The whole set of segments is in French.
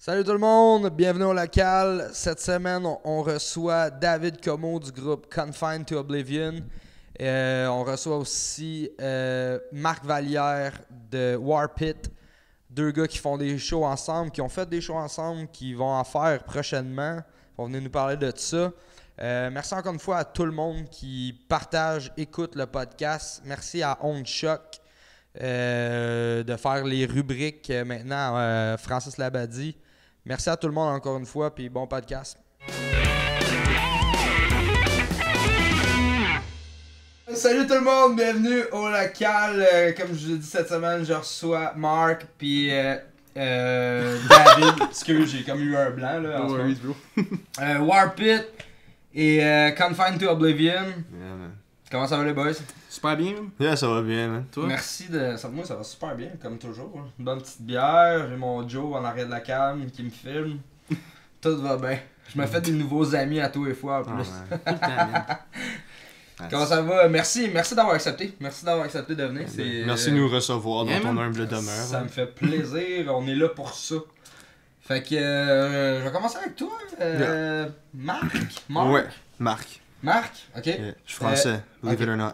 Salut tout le monde, bienvenue au local. Cette semaine, on reçoit David Comeau du groupe Confined to Oblivion. On reçoit aussi Marc Vallière de Warpit. Deux gars qui font des shows ensemble, qui ont fait des shows ensemble, qui vont en faire prochainement. Ils vont venir nous parler de ça. Merci encore une fois à tout le monde qui partage, écoute le podcast. Merci à On Choc de faire les rubriques maintenant, Francis Labadie. Merci à tout le monde encore une fois, puis bon podcast. Salut tout le monde, bienvenue au local. Comme je vous ai dit cette semaine, je reçois Marc, puis David. Excuse, j'ai comme eu un blanc là. No worries, bro. Warpit et Confined to Oblivion. Yeah, man. Comment ça va les boys? Super bien, man. Yeah, ça va bien, man. Toi? Merci de. Moi, ça va super bien, comme toujours. Une bonne petite bière, j'ai mon Joe en arrière de la cam qui me filme. Tout va bien. Je me fais des nouveaux amis à tous les fois en plus. Oh, man. Tout le temps, man. Comment ça va? Merci d'avoir accepté. Merci d'avoir accepté de venir. Merci de nous recevoir dans Yeah, ton man. humble demeure. Ça me fait plaisir, on est là pour ça. Fait que je vais commencer avec toi, Marc. Ouais, Marc. Marc, ok. Yeah, je suis français, believe it or not.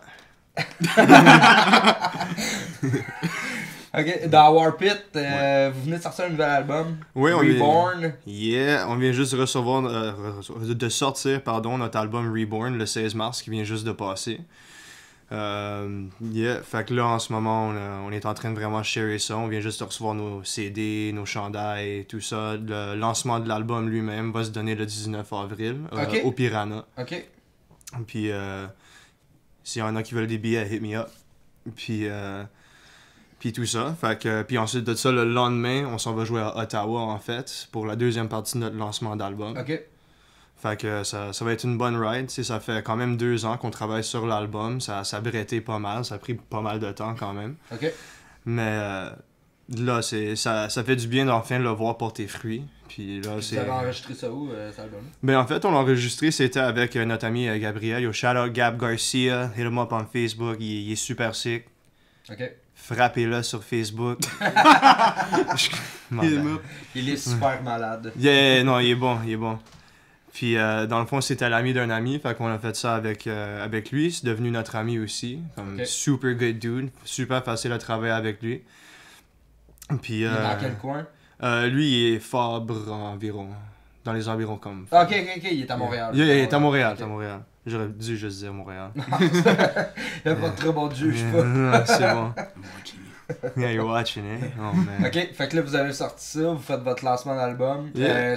Ok, dans Warpit, vous venez de sortir un nouvel album, Oui, on Reborn. Yeah, on vient juste de recevoir, de sortir, pardon, notre album Reborn le 16 mars qui vient juste de passer. Yeah, fait que là en ce moment on est en train de vraiment sharer ça. On vient juste de recevoir nos CD, nos chandails et tout ça. Le lancement de l'album lui-même va se donner le 19 avril Ok. au Piranha. Ok. Puis s'il y en a qui veulent des billets, hit me up. Puis tout ça. Fait que, puis ensuite de ça, le lendemain, on s'en va jouer à Ottawa en fait pour la deuxième partie de notre lancement d'album. Ok. Fait que ça va être une bonne ride. Tu sais, ça fait quand même 2 ans qu'on travaille sur l'album. Ça a bretté pas mal. Ça a pris pas mal de temps quand même. Ok. Mais là, ça fait du bien d'enfin le voir porter fruit. Puis là, Vous avez enregistré ça où, cet album? Ben en fait, on l'a enregistré, c'était avec notre ami Gabriel. Yo, shout out Gab Garcia. Hit him up on Facebook. Il est super sick. Ok. Frappez-le sur Facebook. Hit him up. Il est super malade. Yeah, non, il est bon. Puis dans le fond, c'était l'ami d'un ami, fait qu'on a fait ça avec lui. C'est devenu notre ami aussi. Comme Ok. super good dude. Super facile à travailler avec lui. Puis Il est dans quel coin? lui, il est Fabre environ. Dans les environs comme. Ok, il est à Montréal. Il est à Montréal, Ok. à Montréal. J'aurais dû juste dire Montréal. Il y a pas de très bon juge, je sais pas. Non, c'est bon. I'm watching you. Yeah, you're watching it. Oh man. Ok, fait que là vous avez sorti ça, vous faites votre lancement d'album. Yeah.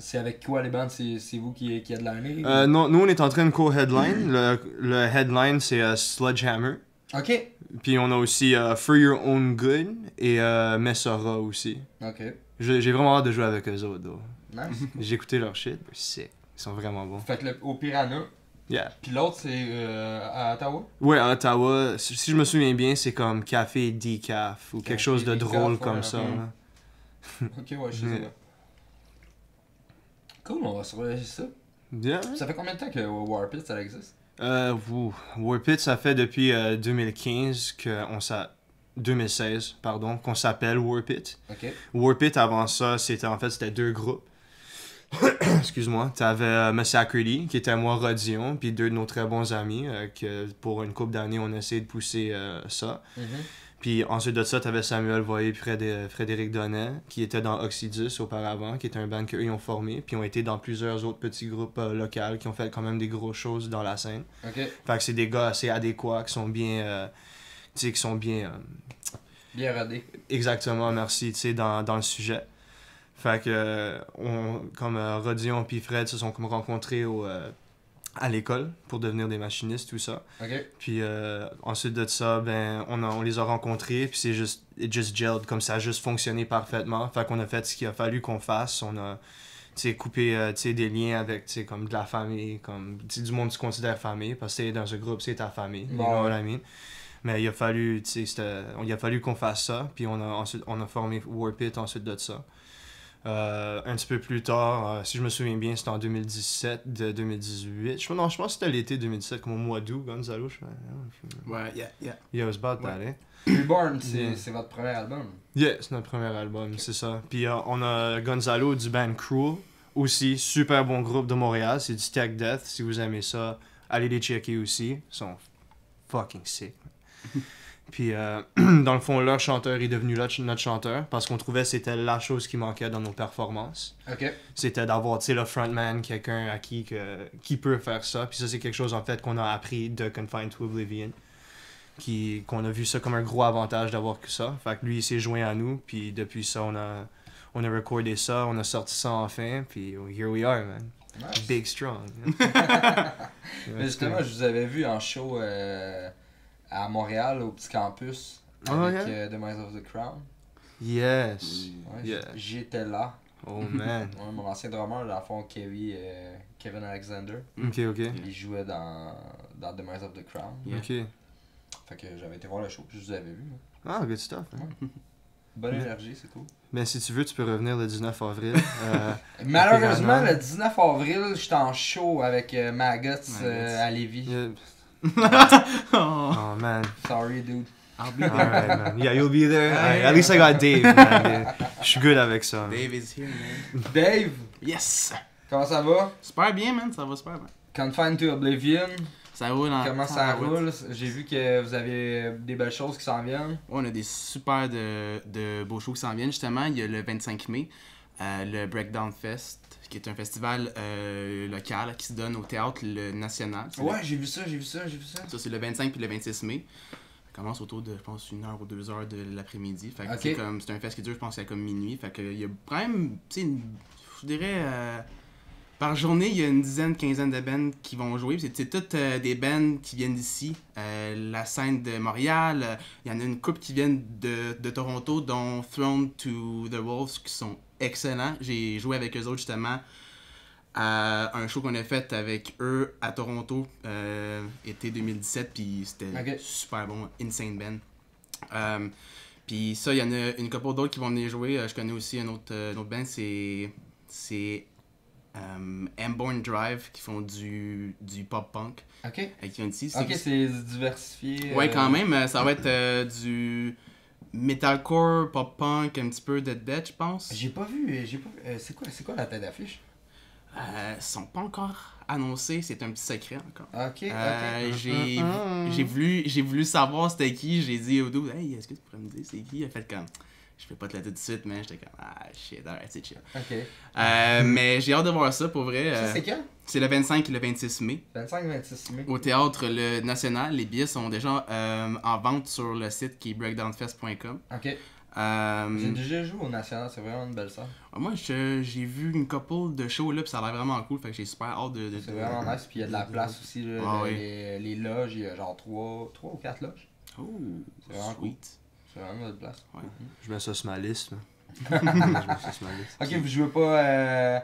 C'est avec quoi les bandes? C'est vous qui êtes de l'année? Non, nous on est en train de co-headline. Le headline c'est Sledgehammer. Ok. Puis on a aussi For Your Own Good et Messora aussi. Ok. J'ai vraiment hâte de jouer avec eux autres. Though. Nice. J'ai écouté leur shit, c'est ils sont vraiment bons. Fait que au Piranha. Yeah. Puis l'autre c'est à Ottawa? Ouais, à Ottawa, si je me souviens bien, c'est comme Café Decaf ou quelque Café chose de Decaf, drôle ouais, comme ça. ok. Là. Ok, ouais, je sais Yeah. pas. Cool, on va surveiller ça. Yeah. Ça fait combien de temps que Warpit ça existe? Warpit, ça fait depuis 2015 2016, pardon, qu'on s'appelle Warpit. Ok. Warpit, avant ça, c'était 2 groupes. Excuse-moi. T'avais Massacredy, qui était moi, Rodion, puis 2 de nos très bons amis, que pour une couple d'années, on a essayé de pousser ça. Mhm. Puis ensuite de ça, t'avais Samuel Voyer puis Frédéric Donnet, qui était dans Oxydus auparavant, qui était un band qu'eux ont formé, puis ont été dans plusieurs autres petits groupes locaux qui ont fait quand même des grosses choses dans la scène. Ok. Fait que c'est des gars assez adéquats, qui sont bien... tu sais, qui sont bien... Bien rodé. exactement, merci, tu sais, dans le sujet. Fait que, comme Rodion puis Fred se sont comme rencontrés à l'école pour devenir des machinistes, tout ça. Ok. Puis ensuite de ça, ben, on les a rencontrés, puis it just gelled, comme ça a juste fonctionné parfaitement. Fait qu'on a fait ce qu'il a fallu qu'on fasse. On a, tu sais, coupé, tu sais, des liens avec, tu sais, comme de la famille, comme, tu sais, du monde qui se considère famille, parce que t'es dans un groupe, c'est ta famille, you know what I mean? Mais il a fallu, tu sais, il a fallu qu'on fasse ça, puis ensuite, on a formé Warpit ensuite de ça. Un petit peu plus tard, si je me souviens bien, c'était en 2017, 2018. Non, je pense que c'était l'été 2017, comme au mois d'août, Gonzalo. Ouais, yeah. Yeah, it was about that, eh? Reborn, Yeah. c'est votre premier album. Yeah, c'est notre premier album, c'est ça. Puis on a Gonzalo du band Cruel, aussi, super bon groupe de Montréal, c'est du Tech Death, si vous aimez ça, allez les checker aussi, ils sont fucking sick. Puis dans le fond, leur chanteur est devenu notre chanteur, parce qu'on trouvait que c'était la chose qui manquait dans nos performances. Ok. C'était d'avoir, tu sais, le frontman, quelqu'un à qui peut faire ça, puis ça c'est quelque chose en fait qu'on a appris de Confined to Oblivion. Qu'on a vu ça comme un gros avantage d'avoir que ça. Fait que lui, il s'est joint à nous, puis depuis ça, on a recordé ça, on a sorti ça enfin, puis here we are, man. Nice. Big strong. Mais justement, je vous avais vu en show à Montréal, au petit campus, Oh, avec yeah? The Minds of the Crown. Yes. Ouais, Yeah. J'étais là. Oh man. Ouais, mon ancien drummer, dans le fond, Kevin Alexander, Ok. il jouait dans The Minds of the Crown. Yeah. Ok. Fait que j'avais été voir le show, puis je vous avais vu. Ah, good stuff. Hein. Bonne Yeah. énergie, c'est cool. Mais si tu veux, tu peux revenir le 19 avril. Malheureusement, Piranha. le 19 avril, j'étais en show avec Maggots Maggots. à Lévis. Yeah. Oh, Oh man. Sorry, dude. I'll be there. Alright, man. Yeah, you'll be there. Ah, Alright, yeah. at least I got Dave, man. Je suis good avec ça. Dave is here, man. Dave, Yes! comment ça va? Super bien, man, ça va super bien. Confined to Oblivion, Ça roule en comment ça tabarouette. roule? J'ai vu que vous avez des belles choses qui s'en viennent. On a des super de beaux shows qui s'en viennent. Justement, il y a le 25 mai, le Breakdown Fest, qui est un festival local qui se donne au Théâtre le National. C'est Ouais, j'ai vu ça. Ça, c'est le 25 puis le 26 mai. Ça commence autour de, je pense, 1 heure ou 2 heures de l'après-midi. Fait que Ok. c'est un fest qui dure, je pense, à comme minuit. Fait que il y a quand même, tu sais, je dirais, par journée, il y a une dizaine, quinzaine de bands qui vont jouer. Puis c'est toutes des bands qui viennent d'ici. La scène de Montréal, il y en a une couple qui viennent de Toronto, dont Throne to the Wolves, qui sont excellents. J'ai joué avec eux autres, justement, à un show qu'on a fait avec eux à Toronto, été 2017, puis c'était Ok. super bon, Insane Band. Puis ça, il y en a une couple d'autres qui vont venir jouer. Je connais aussi un autre band, c'est Amborn Drive, qui font du pop-punk, Ok. qui viennent d'ici. Ok, c'est diversifié. Ouais, quand même, ça va être du metalcore, pop-punk, un petit peu de death, je pense. J'ai pas vu. C'est quoi la tête d'affiche? Ils sont pas encore annoncés, c'est un petit secret encore. Ok. J'ai voulu savoir c'était qui, j'ai dit au dos, hey, est-ce que tu pourrais me dire c'est qui? Il a fait comme, je fais pas te la tout de suite, mais j'étais comme, ah shit, alright, c'est chill. Ok. Mais j'ai hâte de voir ça pour vrai. Ça, c'est quand? C'est le 25 et le 26 mai. 25-26 mai. Au Théâtre le National, les billets sont déjà en vente sur le site qui est breakdownfest.com. Ok. J'ai déjà joué au National, c'est vraiment une belle salle. Moi, j'ai vu une couple de shows là, puis ça a l'air vraiment cool, fait que j'ai super hâte de C'est vraiment nice, puis il y a de la place aussi. Là, Ah oui. les loges, il y a genre 3 ou 4 loges. Oh, C'est vraiment sweet. C'est vraiment une belle place. Je mets ça sur ma liste. là. Je mets ça sur ma liste. Ok, vous jouez pas.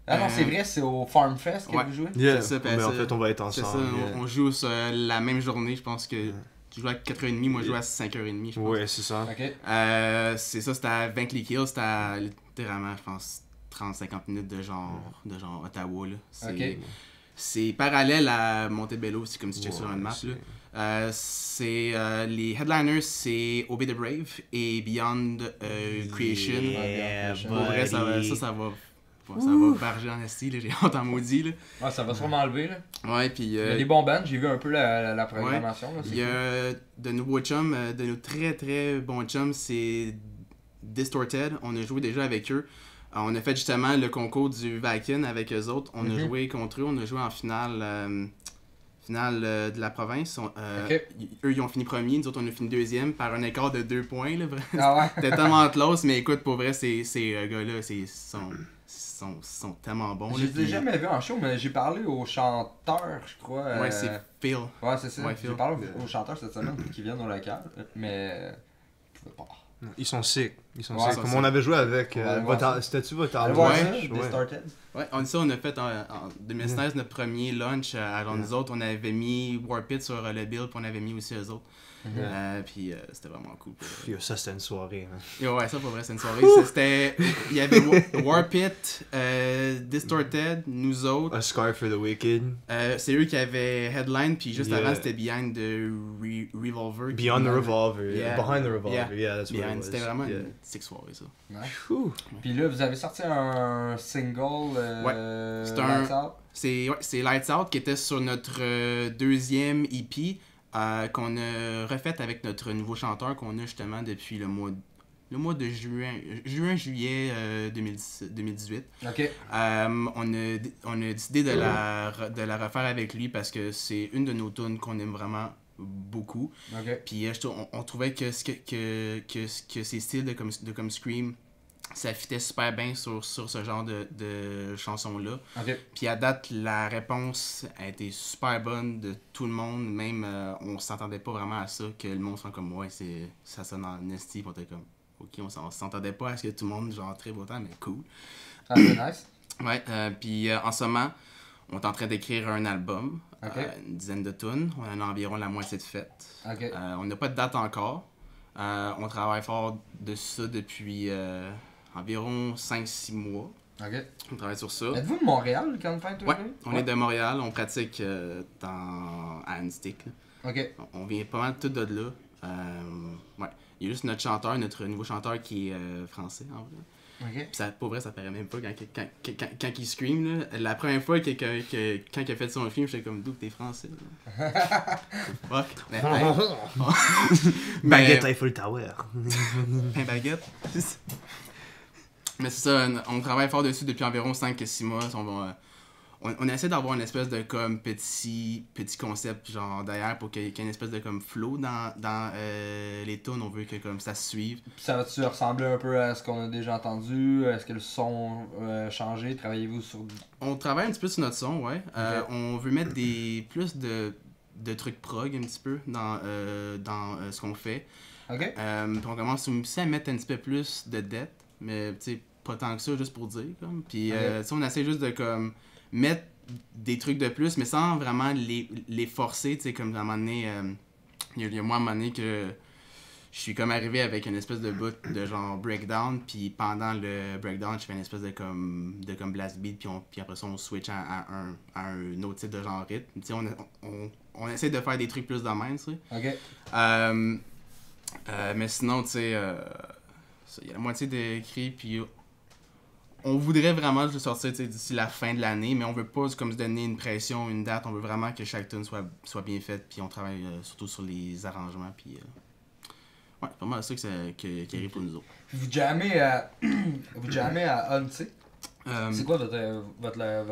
Ah non, c'est vrai, c'est au Farm Fest que Ouais. vous jouez? Yeah. C'est ça, Mais en c'est- fait, on va être C'est ça, ensemble. yeah. on joue la même journée, je pense que tu joues à 4h30, moi je joue à 5h30, je pense. Ouais, c'est ça. Ok. C'est ça, c'était à Vankleek Hill, c'était à littéralement, je pense, 30-50 minutes de genre Ottawa, là. Ok. C'est parallèle à Montebello, c'est comme si tu checkes sur une map, c'est- là. Les headliners, c'est Obey the Brave et Beyond Creation. Yeah, Pour vrai, ça va barger en esti, là, j'ai hâte en maudit, là. Ouais, ça va sûrement enlever, là. Ouais, puis Il y a des bons bands, j'ai vu un peu la programmation. Là, c'est il y cool. a de nouveaux chums, de nos très très bons chums, c'est Distorted. On a joué déjà avec eux. On a fait justement le concours du Viking avec eux autres. On a joué contre eux, on a joué en finale, de la province. Eux, ils ont fini premier, nous autres, on a fini deuxième par un écart de 2 points. Là, vraiment. Ah ouais? C'était tellement close, mais écoute, pour vrai, ces gars-là, sont tellement bons. Je là, les ai puis- jamais vus en show, mais j'ai parlé au chanteur, je crois. Ouais, c'est Phil. Ouais, c'est ça. Ouais, J'ai Phil. parlé aux chanteurs cette semaine qui viennent au local, mais je pouvais pas. Ils sont sick. Ils sont Ouais, sick. Comme on avait joué avec. On va aller voir ça. C'était-tu votre Allez album? voir Ouais. ça, Ouais. Distorted. Ouais, on a fait en 2016 notre premier launch. Alors nous autres, on avait mis Warpit sur le build, puis on avait mis aussi eux autres. Puis c'était vraiment cool. Yo, ça, c'était une soirée. Hein. Yo, ouais, ça pour vrai, c'est une soirée. Il y avait Warpit, Distorted, nous autres. A Scar for the Wicked. C'est eux qui avaient headline, puis juste Yeah. avant c'était Behind the Revolver. Beyond the Revolver. Yeah. Behind the Revolver. Yeah. Yeah, that's what it Behind, was. c'était vraiment Yeah. une sick soirée ça. Ouais. Whew. Puis là, vous avez sorti un single. C'est un- Lights Out. C'est Lights Out qui était sur notre deuxième EP qu'on a refait avec notre nouveau chanteur qu'on a justement depuis le mois de juillet 2018. Ok. On a décidé de la refaire avec lui parce que c'est une de nos tunes qu'on aime vraiment beaucoup. Ok. Puis on trouvait que ces styles de comme Scream, ça fitait super bien sur ce genre de chansons-là. Ok. Puis à date, la réponse a été super bonne de tout le monde. Même, on s'entendait pas vraiment à ça, que le monde soit comme, ouais, ça sonne en nasty. On était comme, ok, on s'entendait pas à ce que tout le monde, genre, tripe autant, mais cool. Ah, c'est nice. Ouais, puis en ce moment, on est en train d'écrire un album, Ok. une dizaine de tunes. On en a environ la moitié de faites. Ok. On n'a pas de date encore. On travaille fort de ça depuis environ 5-6 mois. Ok. On travaille sur ça. Êtes-vous de Montréal quand vous faites tout Ouais, on est de Montréal, on pratique à Anstick. Ok. On vient pas mal tout de là. Ouais. Il y a juste notre chanteur, notre nouveau chanteur qui est français en vrai. Ok. Puis ça, pour vrai, ça paraît même pas quand il scream. Là. La première fois quand il a fait son film, j'étais comme, d'où t'es français? Fuck. Mais, hey. Baguette Eiffel Tower. Pain baguette. Mais c'est ça, on travaille fort dessus depuis environ 5-6 mois. On essaie d'avoir une espèce de comme petit concept genre derrière pour qu'il y ait une espèce de comme flow dans les tunes. On veut que comme ça se suive. Puis ça va-tu ressembler un peu à ce qu'on a déjà entendu? Est-ce que le son a changé? Travaillez-vous sur... On travaille un petit peu sur notre son, ouais. Ok. On veut mettre plus de trucs prog un petit peu dans ce qu'on fait. Ok. Puis on commence aussi à mettre un petit peu plus de dette, mais tu sais, pas tant que ça, juste pour dire. Comme. Puis Ok. tu sais, on essaie juste de comme mettre des trucs de plus, mais sans vraiment les forcer, tu sais, comme à un moment donné, il y a moi à un moment donné que je suis comme arrivé avec une espèce de bout de genre breakdown, puis pendant le breakdown, je fais une espèce de comme blast beat, puis après ça, on switch à un autre type de genre rythme. Tu sais, on essaie de faire des trucs plus de même, tu sais. Ok. Mais sinon, tu sais, il y a la moitié d'écrit, puis on voudrait vraiment le sortir d'ici la fin de l'année, mais on veut pas comme se donner une pression, une date. On veut vraiment que chaque tune soit bien faite, puis on travaille surtout sur les arrangements, puis ouais, c'est vraiment ça qui arrive pour nous autres. Vous jammez à Hunty. C'est quoi votre jam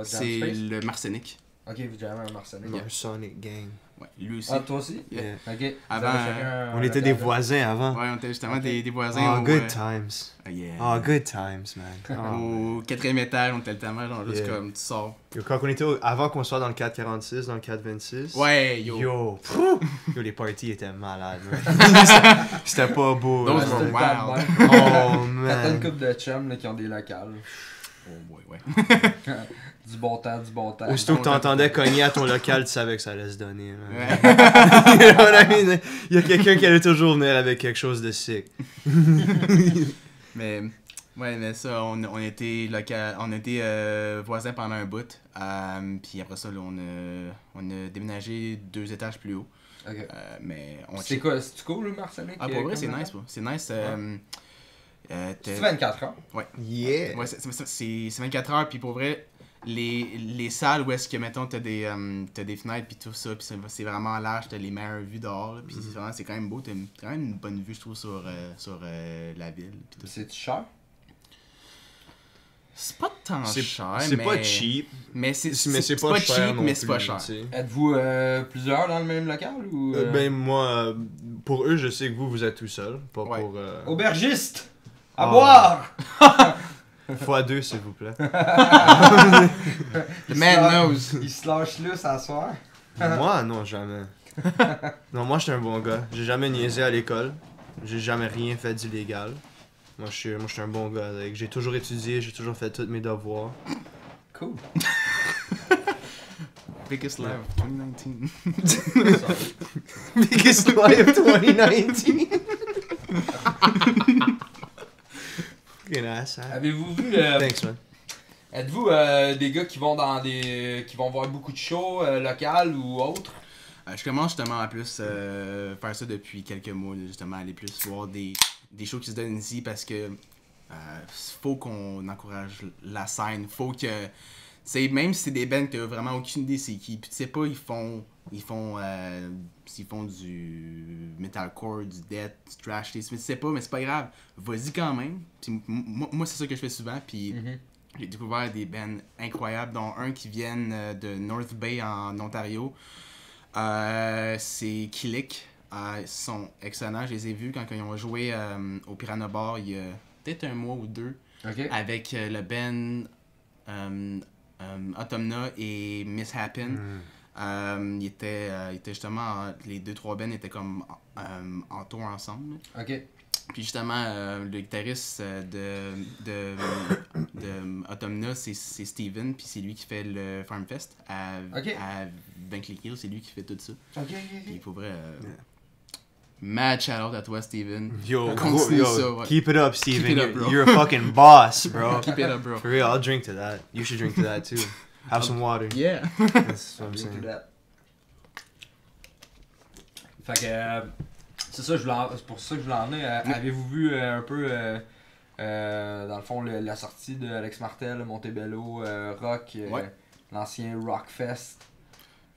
C'est space? le Marcenic. Ok, vous jammez à Marseille. Yeah. Sonic Gang. Ouais, lui aussi. Ah, toi aussi? Yeah. Ok. Vous Avant, avez chacun On un était des local. voisins avant. Ouais, on était justement Ok. des voisins Oh, au, good times. yeah. Oh, good times, man. Oh. Au 4e étage, on était tellement genre juste Yeah. comme tu sors. Yo, quand on était avant qu'on soit dans le 446, dans le 426. Ouais, yo. Yo, yo, les parties étaient malades, man. C'était pas beau. Those là, were C'était c'était- le temps de wild. même. Oh, T'as une man. couple de chums là, qui ont des locales. Oh, ouais. Du bon temps, du bon temps. Aussitôt que t'entendais cogner à ton local, tu savais que ça allait se donner. là. Ouais. You know what I mean? Il y a quelqu'un qui allait toujours venir avec quelque chose de sick. Mais ouais, mais ça, on était voisins pendant un bout. Puis après ça, là, on a déménagé 2 étages plus haut. Ok. Mais on C'est quoi? C'est cool, le Marseille? Ah, pour vrai, c'est nice, pas. C'est nice. C'est 24 heures. Yeah! Ouais, c'est 24 heures, puis pour vrai, les salles où est-ce que, mettons, t'as des fenêtres, puis tout ça, puis c'est vraiment large, t'as les meilleures vues dehors, là, puis c'est quand même beau, t'as quand même une bonne vue, je trouve, sur la ville, puis tout ça. C'est cher? C'est pas tant cher, C'est mais... pas cheap, Mais c'est pas cher cheap, non mais c'est pas plus, cher. tu sais. Êtes-vous plusieurs dans le même local ou... Ben moi, pour eux, je sais que vous êtes tout seul, pas Ouais. pour... Aubergiste! À Ah. boire! Fois 2, s'il vous plaît. The man knows. Il se lâche là, ça soir. Moi, non, jamais. Non, moi, j'étais un bon gars. J'ai jamais niaisé à l'école. J'ai jamais rien fait d'illégal. Moi, je suis un bon gars. Like, j'ai toujours étudié, j'ai toujours fait tous mes devoirs. Cool. Biggest live of 2019. Biggest lie of 2019. Fucking ass. Hein? Avez-vous vu... Thanks, man. Êtes-vous des gars qui vont qui vont voir beaucoup de shows locales ou autres? Je commence justement à plus faire ça depuis quelques mois, là, justement, aller plus voir des shows qui se donnent ici parce que faut qu'on encourage la scène. Faut que. Même si c'est des bands que vraiment aucune idée c'est qui, puis tu sais pas, ils font du metalcore, du death, du thrash, tu sais pas, mais c'est pas grave. Vas-y quand même. Puis moi c'est ça que je fais souvent, puis j'ai découvert des bands incroyables, dont un qui viennent de North Bay en Ontario. C'est Killick. Ils sont excellents. Je les ai vus quand ils ont joué au Piranha Bar il y a peut-être un mois ou deux. Okay. Avec le band Autumna et Miss Happen. Ils étaient justement, les 2-3 bands étaient comme en tour ensemble. Ok. Puis justement, le guitariste de Autumna, c'est Steven, puis c'est lui qui fait le Farmfest à Bankley Hill, c'est lui qui fait tout ça. Puis pour vrai, mad shout-out à toi, Steven. Yo, continue ça, ouais. Keep it up, Steven. Keep it up, bro. You're a fucking boss, bro. Keep it up, bro. For real, I'll drink to that. You should drink to that too. Have some water. Yeah. That's what I'm saying. Fait que c'est ça, c'est pour ça que je voulais en venir. Avez-vous vu un peu dans le fond la sortie de Alex Martel, Montebello, Rock, l'ancien Rockfest?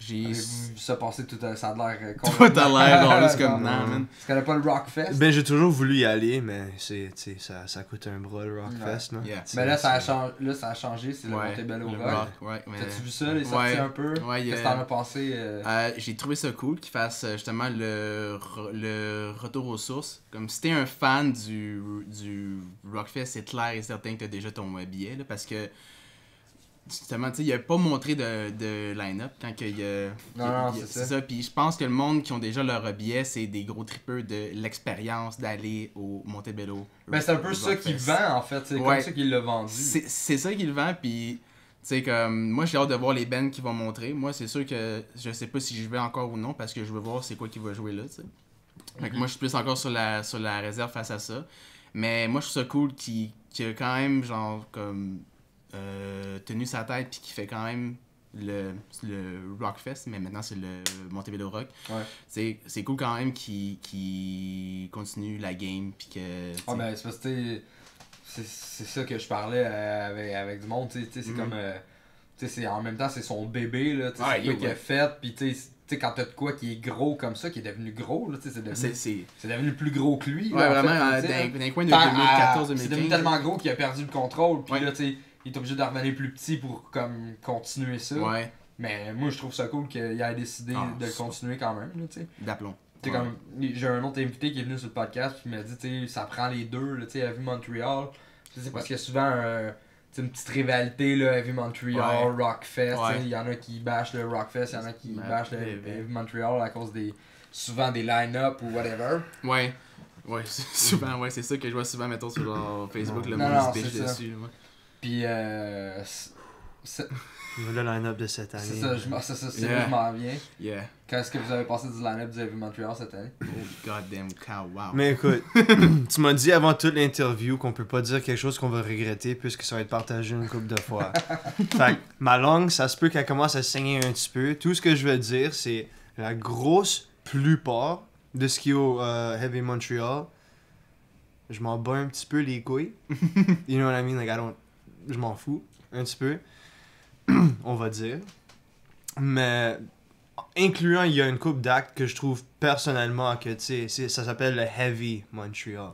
Avez-vous vu ça passer tout ça a l'air Toi t'as l'air juste comme non, man. Tu connais pas le Rockfest? Ben j'ai toujours voulu y aller, mais ça coûte un bras le Rockfest, là. Yeah. Mais là ça a changé, c'est le Montebello Rock. T'as-tu vu ça, les sorties un peu? Qu'est-ce que t'en as pensé? J'ai trouvé ça cool qu'ils fassent justement le retour aux sources. Comme si t'es un fan du Rockfest, c'est clair et certain que t'as déjà ton billet, là, parce que justement, tu sais, il a pas montré de line-up quand il y a... Non, c'est ça. Puis je pense que le monde qui ont déjà leur billet, c'est des gros tripeux de l'expérience d'aller au Montebello. Ben c'est un peu ça qu'il vend, en fait. C'est comme ça qu'il l'a vendu. C'est ça qu'il vend, puis... Tu sais, comme... Moi, j'ai hâte de voir les bands qu'ils vont montrer. Moi, c'est sûr que je sais pas si je vais encore ou non, parce que je veux voir c'est quoi qui va jouer là, tu sais. Fait que moi, je suis plus encore sur la réserve face à ça. Mais moi, je trouve ça cool qu'il a quand même, genre, comme... tenu sa tête puis qui fait quand même le Rockfest, mais maintenant c'est le Montebello Rock. C'est cool quand même qu'il continue la game puis que... ben c'est parce que c'est ça que je parlais avec du monde, tu sais, c'est comme... en même temps c'est son bébé, là, c'est quoi qu'il a fait, puis tu sais, quand t'as de quoi qui est gros comme ça, qui est devenu gros, là, c'est devenu plus gros que lui. Ouais, là, vraiment, dans les coins de 2014-2015. C'est devenu tellement gros qu'il a perdu le contrôle, puis là, tu sais, il est obligé de revenir plus petit pour comme continuer ça. Ouais. Mais moi, je trouve ça cool qu'il ait décidé de le continuer quand même, tu sais. D'aplomb. Comme, j'ai un autre invité qui est venu sur le podcast, puis il m'a dit, tu sais, ça prend les deux, tu sais, Heavy Montreal. C'est parce qu'il y a souvent une petite rivalité, là, Heavy Montreal, Rockfest. Il y en a qui bâchent le Rockfest, il y en a qui bâchent le Heavy Montreal à cause souvent des line-up ou whatever. Ouais, souvent, c'est ça que je vois souvent, mettons, sur genre Facebook, le monde se bitch dessus. Puis, le line-up de cette année. C'est ça, je m'en viens. Yeah. Qu'est-ce que vous avez pensé du line-up du Heavy Montreal cette année? Oh, goddamn cow, wow. Mais écoute, tu m'as dit avant toute l'interview qu'on peut pas dire quelque chose qu'on va regretter puisque ça va être partagé une couple de fois. Fait que ma langue, ça se peut qu'elle commence à saigner un petit peu. Tout ce que je veux dire, c'est la grosse plupart de ce qui est au Heavy Montreal, je m'en bats un petit peu les couilles. You know what I mean? Like, je m'en fous un petit peu, on va dire. Mais incluant, il y a une couple d'actes que je trouve personnellement que, tu sais, ça s'appelle le Heavy Montreal.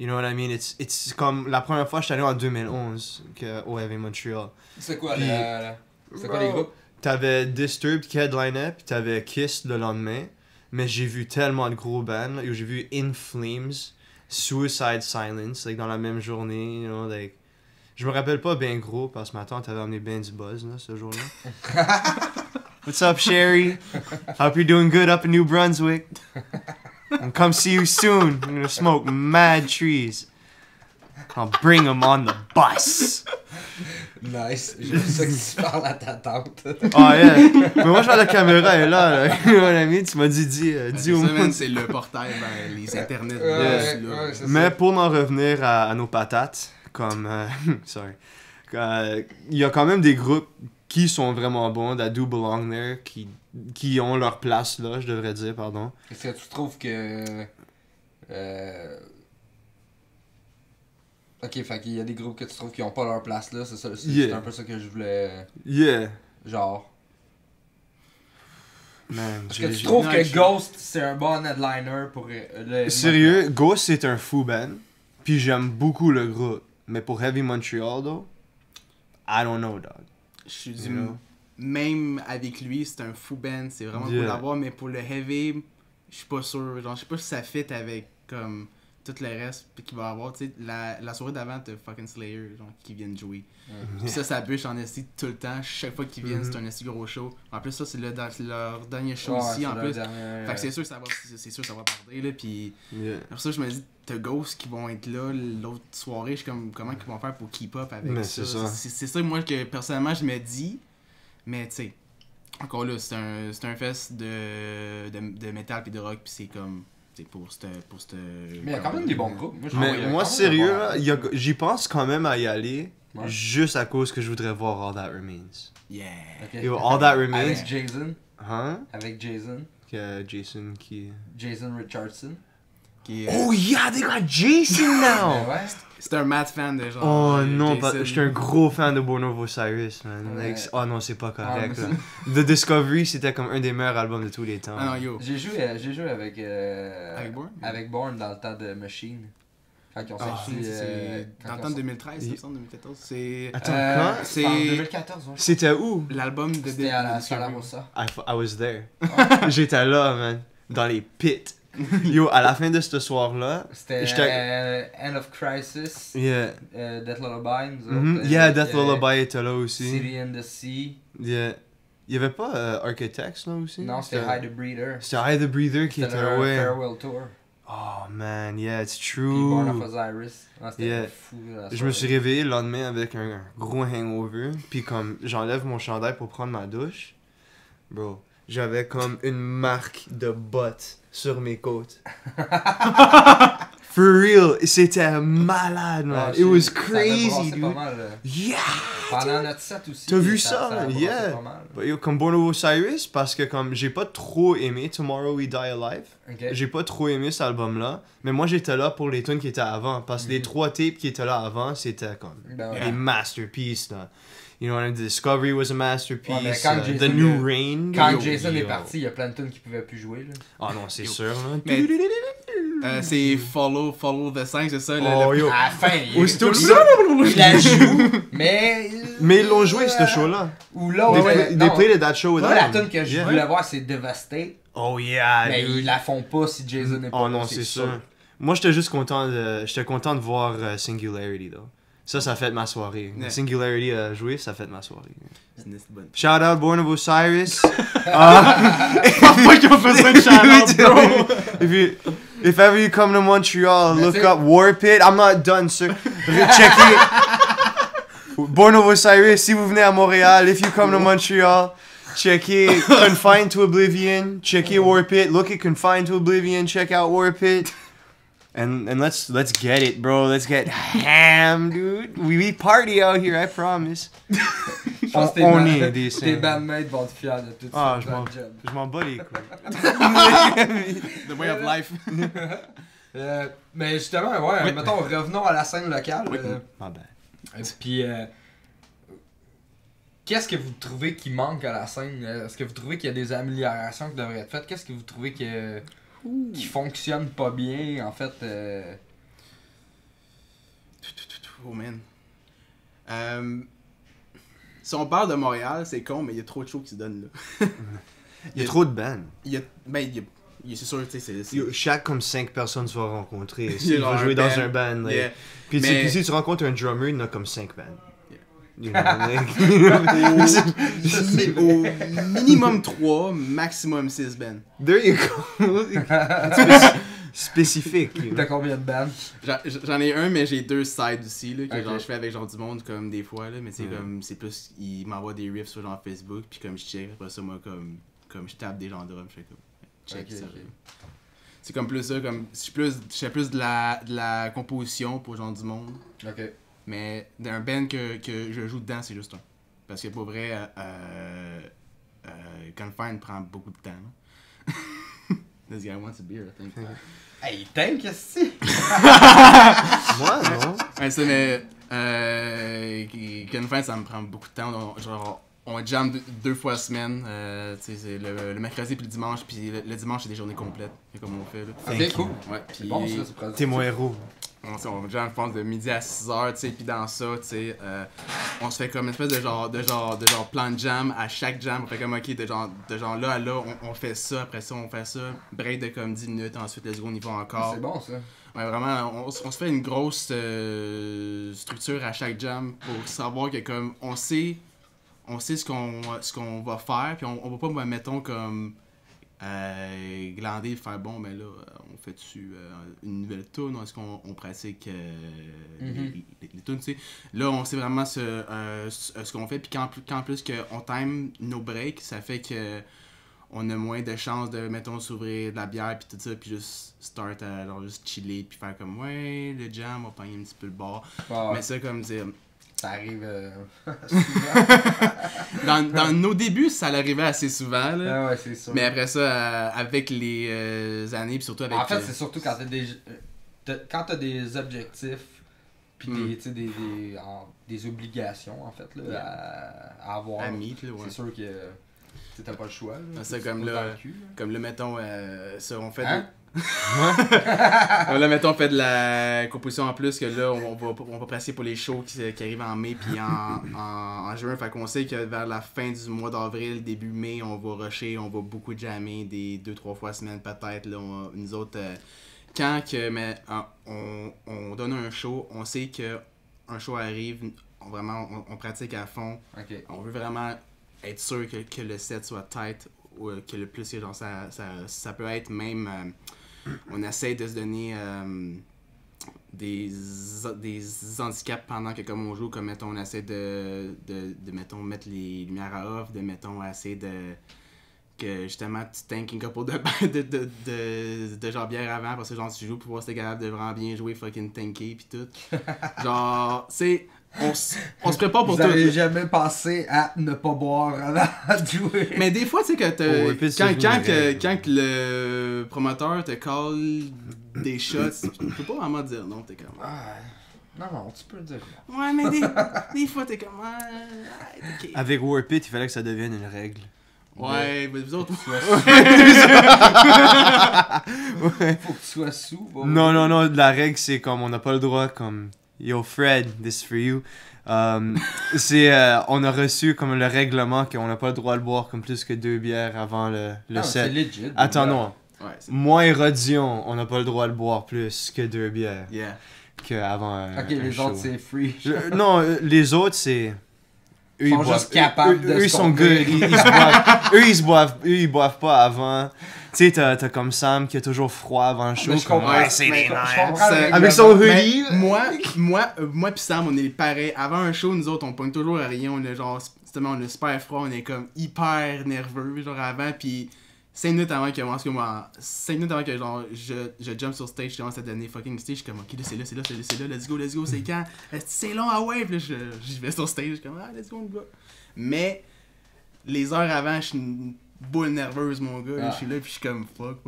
You know what I mean? It's comme la première fois que je suis allé en 2011 au Heavy Montreal. C'est quoi les groupes? T'avais Disturbed qui headlinait, puis t'avais Kiss le lendemain. Mais j'ai vu tellement de gros bands. J'ai vu In Flames, Suicide Silence, like, dans la même journée, you know, like... Je me rappelle pas bien gros, parce que ma tante avait amené ben du buzz, là, ce jour-là. What's up, Sherry? Hope you're doing good up in New Brunswick. And come see you soon. I'm gonna smoke mad trees. I'll bring him on the bus. Nice. J'aime ça que tu parles à ta tante. Oh yeah. Mais moi, je vois la caméra est là. Mon ami, tu m'as dis au Ça, man, monde. c'est le portail vers les internets. Ouais, là. ouais, c'est Mais ça. pour en revenir à nos patates, comme... sorry. Il y a quand même des groupes qui sont vraiment bons, that do belong there, qui ont leur place là, je devrais dire, pardon. Est-ce que tu trouves que... Ok, fait qu'il y a des groupes que tu trouves qui ont pas leur place là, c'est ça, c'est Yeah. un peu ça que je voulais... Yeah. Genre... Man, Est-ce que tu trouves Non, que je- Ghost, c'est un bon headliner pour le... Sérieux, Ghost c'est un fou band, puis j'aime beaucoup le groupe. Mais pour Heavy Montreal, though, I don't know, dog. Je suis You know? même avec lui, c'est un fou band, c'est vraiment Yeah. cool à voir, mais pour le heavy, je suis pas sûr. Genre, je sais pas si ça fit avec comme tout le reste puis qu'il va avoir, tu sais, la soirée d'avant, t'as fucking Slayer, genre, qui viennent jouer. Puis ça bûche en esti tout le temps, chaque fois qu'ils viennent, c'est un esti gros show. En plus, ça, c'est leur dernier show ici, en plus. Fait que c'est sûr que ça va barder, là, puis Yeah. après ça, je me dis, t'as Ghost qui vont être là l'autre soirée, je suis comme, comment ils vont faire pour keep up avec Mais ça? c'est ça. C'est ça, moi, que personnellement, je me dis, mais tu sais, encore là, c'est un fest de métal puis de rock, puis c'est comme, tu sais, pour cette... Mais il y a quand même des bons groupes. Moi, je trouve qu'il y Mais a moi, quand même sérieux, un là, bon- j'y pense quand même à y aller, Ouais. juste à cause que je voudrais voir All That Remains. Yeah! Ok. Yo, All That Remains. Avec Jason. Hein? Avec Jason. Jason qui... Jason Richardson. Qui, Oh yeah, they got Jason now! Ouais. c'est un mad fan de genre... Oh non, Jason. j'étais un gros fan de Born of Osiris, man. Ouais. Like, oh non, c'est pas correct. Ah, mais là. The Discovery, c'était comme un des meilleurs albums de tous les temps. Ah non, yo. J'ai joué avec... Avec Bourne? Avec Bourne dans le temps de Machine. Quand ils ont Ah, sorti... c'est quand dans ils le ont temps de sorti- 2013, il me semble, 2014. C'est Attends, quand? C'est C'est- en 2014, ouais. C'était où? l'album de... C'était à la de- Sala Rossa. I was there. J'étais là, man. Dans les pits. Yo, à la fin de ce soir-là, C'était J'étais- End of Crisis, yeah. Death Lullaby, nous Mhm. autres, Yeah, Death il y avait Lullaby était là aussi. City in the Sea. Yeah. Il y avait pas Architects là aussi? Non, c'était Hide the Breeder. C'était Hide the Breather qui C'était était leur ouais. farewell tour. Oh man, yeah, it's Puis Born of true. Osiris. Ah, c'était Yeah. fou. la Je me soirée. suis réveillé le lendemain avec un gros hangover, puis comme j'enlève mon chandail pour prendre ma douche, bro, j'avais comme une marque de botte sur mes côtes. For real, c'était malade, man. Ah, It was ça avait crazy, brassé pas dude. mal, là. Yeah! Pendant notre set aussi. T'as vu ça, a brassé yeah. pas mal. Bah, yo, comme Born of Osiris, parce que comme j'ai pas trop aimé Tomorrow We Die Alive, Ok. j'ai pas trop aimé cet album-là, mais moi j'étais là pour les tunes qui étaient avant, parce que les 3 tapes qui étaient là avant, c'était comme Ben ouais. des masterpieces, là. You know what I mean? Discovery was a masterpiece, Ouais, mais quand The Jason- New Rain. Quand Yo, Jason est yo. parti, il y a plein de tunes qui pouvaient plus jouer. Là. Ah non, c'est Yo. sûr, là. Mais, c'est Follow the 5, c'est ça? Oh yo. À la fin, Aussitôt que il ça- la joue, mais... Mais ils l'ont joué, ce show-là. Ou l'autre... They played at that show with Moi, la them. tune que je Yeah. voulais voir, c'est Devastate. Oh yeah, Mais dude. ils la font pas si Jason est pas Oh là, non, c'est sûr. Moi, j'étais juste content de voir Singularity, though. Ça a fait ma soirée. Yeah. Singularity a joué, ça a fait ma soirée. C'est une bonne. Shout out Born of Osiris. Pourquoi qu'ils ont fait ça de shout-out, bro? If ever you come to Montreal, Mais look t'sais- up Warpit. I'm not done, sir. Checkez. Born of Osiris, si vous venez à Montréal, if you come to Montreal, checkez Confined to Oblivion, checkez Warpit, look at Confined to Oblivion, check out Warpit. And let's get it, bro. Let's get ham, dude. We party out here, I promise. Je pense que On est des tes saints. bandmates vont être fiers de tout Ah, ça. je dans m'en- le job. Je m'en bats les couilles. The way of life. Mais justement, ouais, Oui. mettons, revenons à la scène locale. Oui. My bad. Puis, qu'est-ce que vous trouvez qui manque à la scène? Est-ce que vous trouvez qu'il y a des améliorations qui devraient être faites? Qu'est-ce que vous trouvez qui fonctionne pas bien, en fait? Oh man. Si on parle de Montréal, c'est con, mais il y a trop de shows qui se donnent là. Il y a trop de bands. C'est sûr, tu sais, c'est. Yo, chaque comme 5 personnes tu vas rencontrer. Il y a Si tu vas genre jouer un dans band. un band. Like. Yeah. Puis, Mais- puis si tu rencontres un drummer, il y en a comme 5 bands. You know, like- Au minimum 3, maximum 6 bands. There you go. Spécifique. T'as combien de bands? J'en ai un, mais j'ai 2 sides aussi, là, que Ok. genre je fais avec genre du monde comme des fois, là, mais tu sais, comme c'est plus, ils m'envoient des riffs sur genre Facebook, puis comme je check, après ça, moi, comme je tape des gens de drum, je fais comme, check Ok, ça. ok. C'est comme plus ça, comme, je fais plus de la composition pour genre du monde, Ok. mais d'un band que je joue dedans, c'est juste un. Parce que pour vrai, Confine prend beaucoup de temps, là. This guy wants a beer, I think. Hey, t'aimes qu'est-ce que Moi, non. Ouais, ça, mais Confine, ça me prend beaucoup de temps. On jam 2 fois la semaine. Tu sais, c'est le mercredi puis le dimanche. Puis le dimanche, c'est des journées complètes. C'est comme on fait, là. Ok, cool. Ouais, C'est puis bon, ça, c'est pratique. T'es mon héros. on jam, je pense, de midi à 6h, tu sais. Puis dans ça, tu sais, on se fait comme une espèce de genre plan de jam. À chaque jam, on fait comme, ok, de genre là à là, on fait ça. Après ça, on fait ça. Break de comme 10 minutes. Ensuite, let's go, on y va encore. C'est bon, ça. Ouais, vraiment, on se fait une grosse structure à chaque jam pour savoir que comme on sait ce qu'on va faire, puis on va pas, mettons, comme glander et faire bon, ben là, on fait dessus une nouvelle tune, est-ce qu'on pratique les tunes, tu sais. Là, on sait vraiment ce qu'on fait, puis qu'en plus qu'on time nos breaks, ça fait que on a moins de chances de, mettons, s'ouvrir de la bière puis tout ça, puis juste start à genre juste chiller puis faire comme ouais, le jam, on va pogner un petit peu le bar. Ah, Mais ça, comme dire, ça arrive dans nos débuts, ça l'arrivait assez souvent, là. Ah ouais, c'est sûr. Mais après ça, avec les années, puis surtout avec. En fait, c'est surtout quand t'as des objectifs puis des, tu sais, des obligations, en fait, là, à avoir. à meet, là, ouais. C'est sûr que tu t'as pas le choix. Là. C'est Tu comme te poses là, dans le cul, là. Comme là, mettons, ça, on fait Hein? là, mettons, on fait de la composition en plus, que là, on va passer pour les shows qui arrivent en mai puis en juin. Fait qu'on sait que vers la fin du mois d'avril, début mai, on va rusher, on va beaucoup jammer, des 2-3 fois semaine peut-être. Là, nous autres, quand que, on donne un show, on sait que un show arrive, on pratique à fond. Ok. On veut vraiment être sûr que le set soit tight, ou que le plus que genre ça peut être même on essaie de se donner des handicaps pendant que comme on joue, comme mettons on essaie de mettons mettre les lumières à off, de mettons essayer de que justement tu tank une couple de genre bière avant parce que genre tu joues pour voir si t'es capable de vraiment bien jouer fucking tanker pis tout. Genre c'est on se prépare pour Vous tout. avez jamais pensé à ne pas boire avant de jouer? Mais des fois, tu sais, quand le promoteur te call des shots, tu peux pas vraiment dire non, t'es comme. Ah, non, tu peux le dire. Ouais, mais des fois, t'es comme. Ok. Avec Warpit, il fallait que ça devienne une règle. Ouais, mais vous autres. Faut que tu sois sous. bon. Non, la règle c'est comme on n'a pas le droit, comme Yo Fred, this for you. C'est on a reçu comme le règlement qu'on n'a pas le droit de boire comme plus que 2 bières avant le Non, c'est set. legit. Attends, non. Ouais, Moi et Rodion, on n'a pas le droit de boire plus que 2 bières Yeah. qu'avant Ok, les autres, c'est free. Non, les autres, c'est... Eux, Ils sont juste capables de eux, ils se sont contenir. good. Ils se boivent pas avant. Tu sais, t'as comme Sam qui a toujours froid avant le show. Mais je comprends. Ouais, c'est mais les je nerfs. comprends le Avec son règlement. hoodie. Moi pis Sam, on est pareil. Avant un show, nous autres, on pogne toujours à rien. On est genre, justement, on est super froid. On est comme hyper nerveux, genre avant. Pis 5 minutes avant que genre, je jump sur stage, je commence à donner fucking stage. Je suis comme, ok, là, c'est là, let's go, c'est quand? C'est long, ah ouais. Pis là, j'y vais sur stage. Je suis comme, ah, let's go, on y va. Mais les heures avant, je suis une boule nerveuse, mon gars. Ah. Je suis là, puis je suis comme fuck.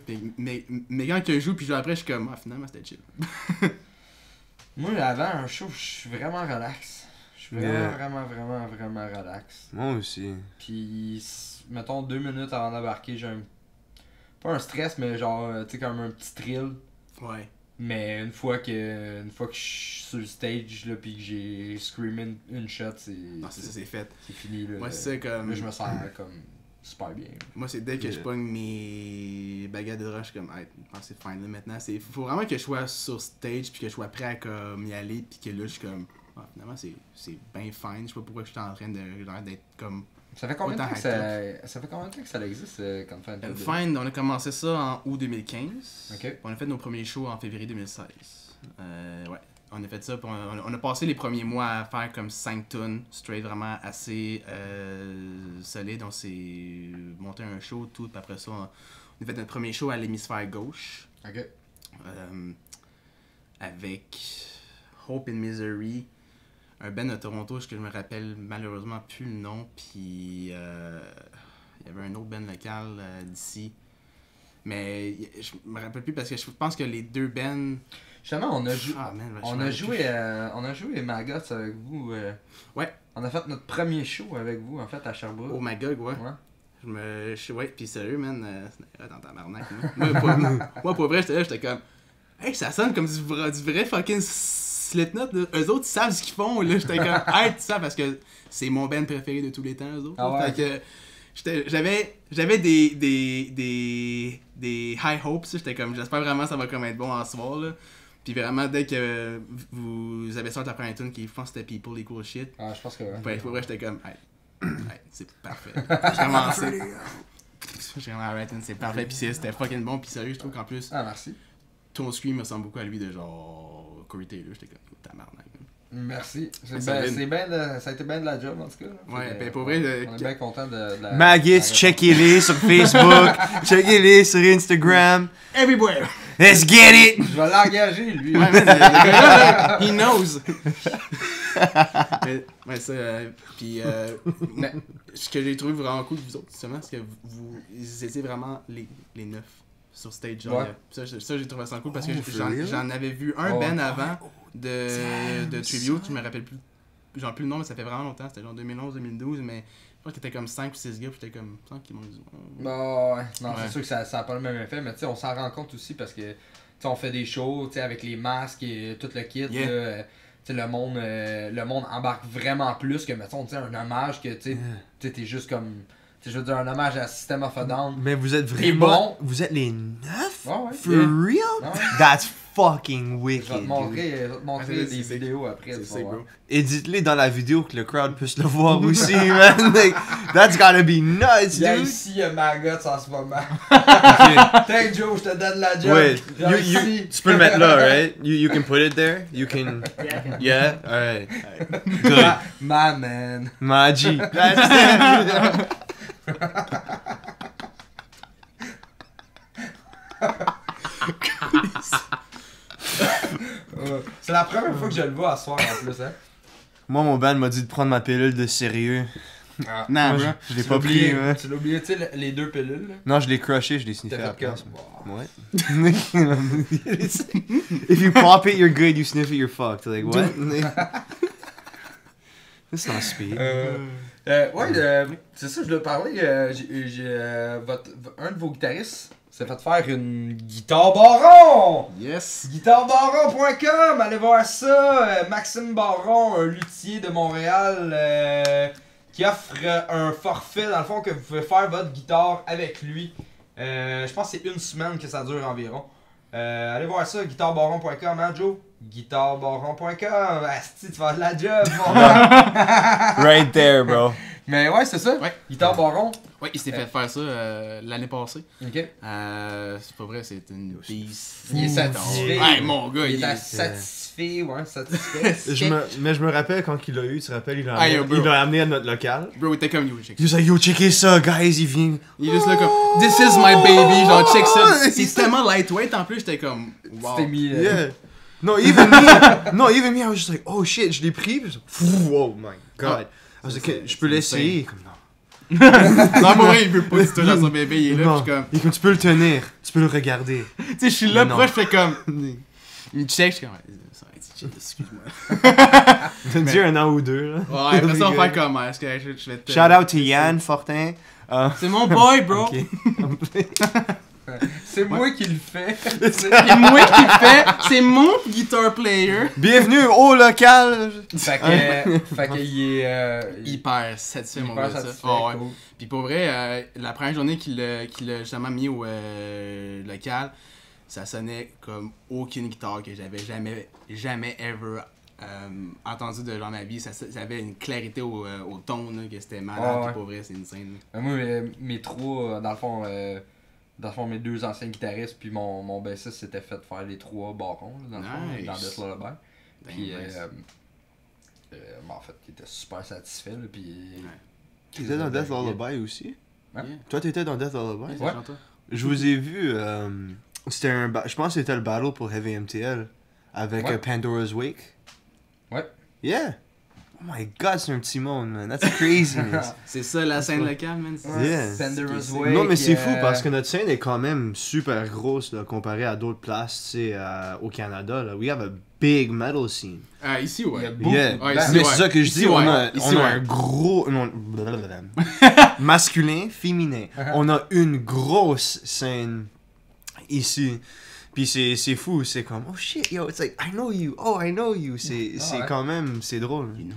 Puis, mais quand je joue, puis je joue après, je suis comme, ah, finalement, c'était chill. Moi, avant un show, je suis vraiment relax. Je suis vraiment, Yeah. vraiment relax. Moi aussi. Puis, mettons 2 minutes avant d'embarquer, j'ai un. Pas un stress, mais genre, tu sais, comme un petit thrill. Ouais. Mais une fois que je suis sur le stage, là, pis que j'ai screamé une shot, Non, c'est ça, c'est fait. c'est fini, là. Moi, c'est comme. Là, je me sens comme super bien. Moi, c'est dès que je Yeah. pogne mes baguettes de rush, je suis comme, hey, je pense que c'est fine là maintenant. Faut vraiment que je sois sur stage, puis que je sois prêt à comme, y aller, puis que là, je suis comme, ah, finalement, c'est bien fine. Je sais pas pourquoi je suis en train d'être comme Ça fait combien de Autant temps que ça fait combien de temps que ça existe, Confined to Oblivion? Fine, on a commencé ça en août 2015. Ok. On a fait nos premiers shows en février 2016. Ouais, on a fait ça, puis on a passé les premiers mois à faire comme 5 tunes, straight vraiment assez solide. On s'est monté un show, tout, puis après ça, on a fait notre premier show à l'hémisphère gauche. Ok. Avec Hope and Misery, un band de Toronto, que je me rappelle malheureusement plus le nom, puis il y avait un autre band local d'ici. Mais je me rappelle plus parce que je pense que les deux bands... Justement, on a joué Maggots avec vous. Ouais. On a fait notre premier show avec vous, en fait, à Sherbrooke. Oh Magog, ouais. Ouais. Ouais, pis sérieux, man, dans tabarnak, moi, pour vrai, j'étais comme... Hey, ça sonne comme du vrai fucking Slipknot, là. Eux autres, ils savent ce qu'ils font, là. J'étais comme... Hey, tu sais, parce que c'est mon band préféré de tous les temps, eux autres. Ah ouais. Fait que j'avais des high hopes, j'étais comme... J'espère vraiment que ça va comme être bon en soir, là. Puis vraiment, dès que vous avez sorti la première tune qui font c'était People Equal Shit. Ah, je pense que ouais. Ouais, pour vrai, j'étais comme... Hey, c'est parfait. J'ai commencé. J'ai vraiment c'est parfait. Puis c'était fucking bon. Puis sérieux, je trouve qu'en plus... Ah, merci. Ton scream me ressemble beaucoup à lui de genre Corey Taylor, j'étais comme tabarnak. Merci. Ça a été bien de la job en tout cas. Là. Ouais, ben pour vrai. On est bien content de la. Maggots, checkez-les sur Facebook, checkez-les sur Instagram. Everywhere! Let's get it! Je vais l'engager lui. Ouais, mais he knows! mais ça, puis ce que j'ai trouvé vraiment cool de vous autres, justement, c'est que vous étiez vraiment les neufs sur stage. Genre, Ouais. Ça, j'ai trouvé ça cool parce que for real? j'en avais vu un Ouais. band avant de Tribute, je me rappelle plus, genre plus le nom, mais ça fait vraiment longtemps, c'était genre 2011-2012, mais je pense qu'il était comme 5 ou 6 gars, puis j'étais comme, je pense qu'ils m'ont dit. Bah ouais. Non, Ouais. c'est sûr que ça a pas le même effet, mais tu sais, on s'en rend compte aussi parce que tu sais, on fait des shows, tu sais, avec les masques et tout le kit. Yeah. Là, tu sais, le monde embarque vraiment plus que, mettons, tu sais, un hommage que, tu sais, t'es juste comme, tu sais, je veux dire, un hommage à System of a Down. Mais vous êtes T'es vraiment... bon. Vous êtes les 9? Ouais, ouais. For Yeah. real? Ouais. That's fucking Je wicked, vais te dude. montrer Ouais, des c'est- vidéos après. C'est tu vas sick, voir. bro. Et dites-les dans la vidéo que le crowd puisse le voir aussi, man. Like, that's gotta be nuts, Il y a dude. ici un Maggots en ce moment. Ok. Thank Joe, je te donne la job. Wait, Genre ici. tu peux le mettre là, right? You can put it there? You can... Yeah? Alright. Good. My man. Maji. That's it. C'est la première fois que je le vois à soir en plus, hein. Moi, mon band m'a dit de prendre ma pilule de sérieux. Ah. Nah, Moi, bro. je l'ai pas pris, ouais. Tu l'as oublié, tu sais, les deux pilules, là. Non, je l'ai crushé, je l'ai sniffé T'as à la fait place. comme. Ouais. If you pop it, you're good. You sniff it, you're fucked. Like, what? That's not speed. C'est ça, je voulais parler. Un de vos guitaristes s'est fait faire une guitare baron! Yes! Guitarebaron.com, allez voir ça. Maxime Baron, un luthier de Montréal, qui offre un forfait, dans le fond, que vous pouvez faire votre guitare avec lui. Je pense que c'est une semaine que ça dure environ. Allez voir ça, guitarebaron.com, hein, Joe? Guitarebaron.com, asti, tu vas avoir de la job, mon gars. Right there, bro. Mais ouais, c'est ça. Ouais. Guitare Baron. Ouais, il s'était fait faire ça l'année passée. Ok. C'est pas vrai, c'est une beast. Il est satisfait. Ouais, mon gars, Il il est est... satisfait, ouais, satisfait. Mais je me rappelle quand il l'a eu, tu te rappelles, il l'a Ah, yo, bro. amené à notre local. Bro, il était comme you, check Il was like, yo, checkez ça, guys, il vient. Il est juste là comme, this is my baby, genre check ça. C'est tellement lightweight en plus, j'étais comme, wow. Tu t'es mis. Yeah. No, even me, I was just like, oh shit, je l'ai pris. Puis je... Oh my god. I was like, je peux l'essayer. Comme, non. Non, pour vrai, il veut pas du tout dans son bébé, il est là, Non. pis je suis comme, Et comme tu peux le tenir, tu peux le regarder. tu sais, je suis là, Non. proche, je fais comme, il me check, je suis comme, ouais, ça va être chill, excuse-moi. Donne-lui un an ou deux, là. Ouais, après ça, on va faire comment, est-ce que je vais te... Shout out to Yann Fortin. C'est mon boy, bro! Ok. C'est moi qui le fais. C'est moi qui le fais, c'est mon guitar player. Bienvenue au local. Fait que il est. Hyper satisfait, mon hyper gars, ça. satisfait, Ah ouais. cool. Puis pour vrai, la première journée qu'il a justement mis au local, ça sonnait comme aucune guitare que j'avais jamais ever entendu de genre ma vie. Ça avait une clarité au ton, là, que c'était malade, Ah, ouais. puis pour vrai, c'est une scène. Moi, mes trois, dans le fond, mes deux anciens guitaristes puis mon bassiste s'étaient fait faire les trois barons là, dans le fond, Nice. dans Death Lullaby. Puis, Nice. en fait, il était super satisfait. Là, puis, Tu étais dans Death Lullaby aussi? Hein? Yeah. Toi, t'étais dans Death Lullaby? Ouais, Ouais. chante-toi. Je vous ai vu, c'était je pense que c'était le battle pour Heavy MTL avec Ouais. Pandora's Wake. Ouais. Yeah! Oh my god, c'est un petit monde, man. That's craziness. C'est ça la scène locale, man. Ouais. Yeah. Pandora's C'est- Wake. Non, mais c'est fou parce que notre scène est quand même super grosse là, comparée à d'autres places, tu sais, au Canada. Là. We have a big metal scene. Ici, Il y a ouais. beaucoup Yeah. de Ouais, bands. ici, Mais ouais. c'est ça que je Ici, dis, ouais. on a Ici, un ouais. gros... Non, masculin, féminin. On a une grosse scène ici. Puis c'est fou, c'est comme, oh shit, yo, it's like, I know you, oh, I know you. C'est ouais. quand même, c'est drôle. You know?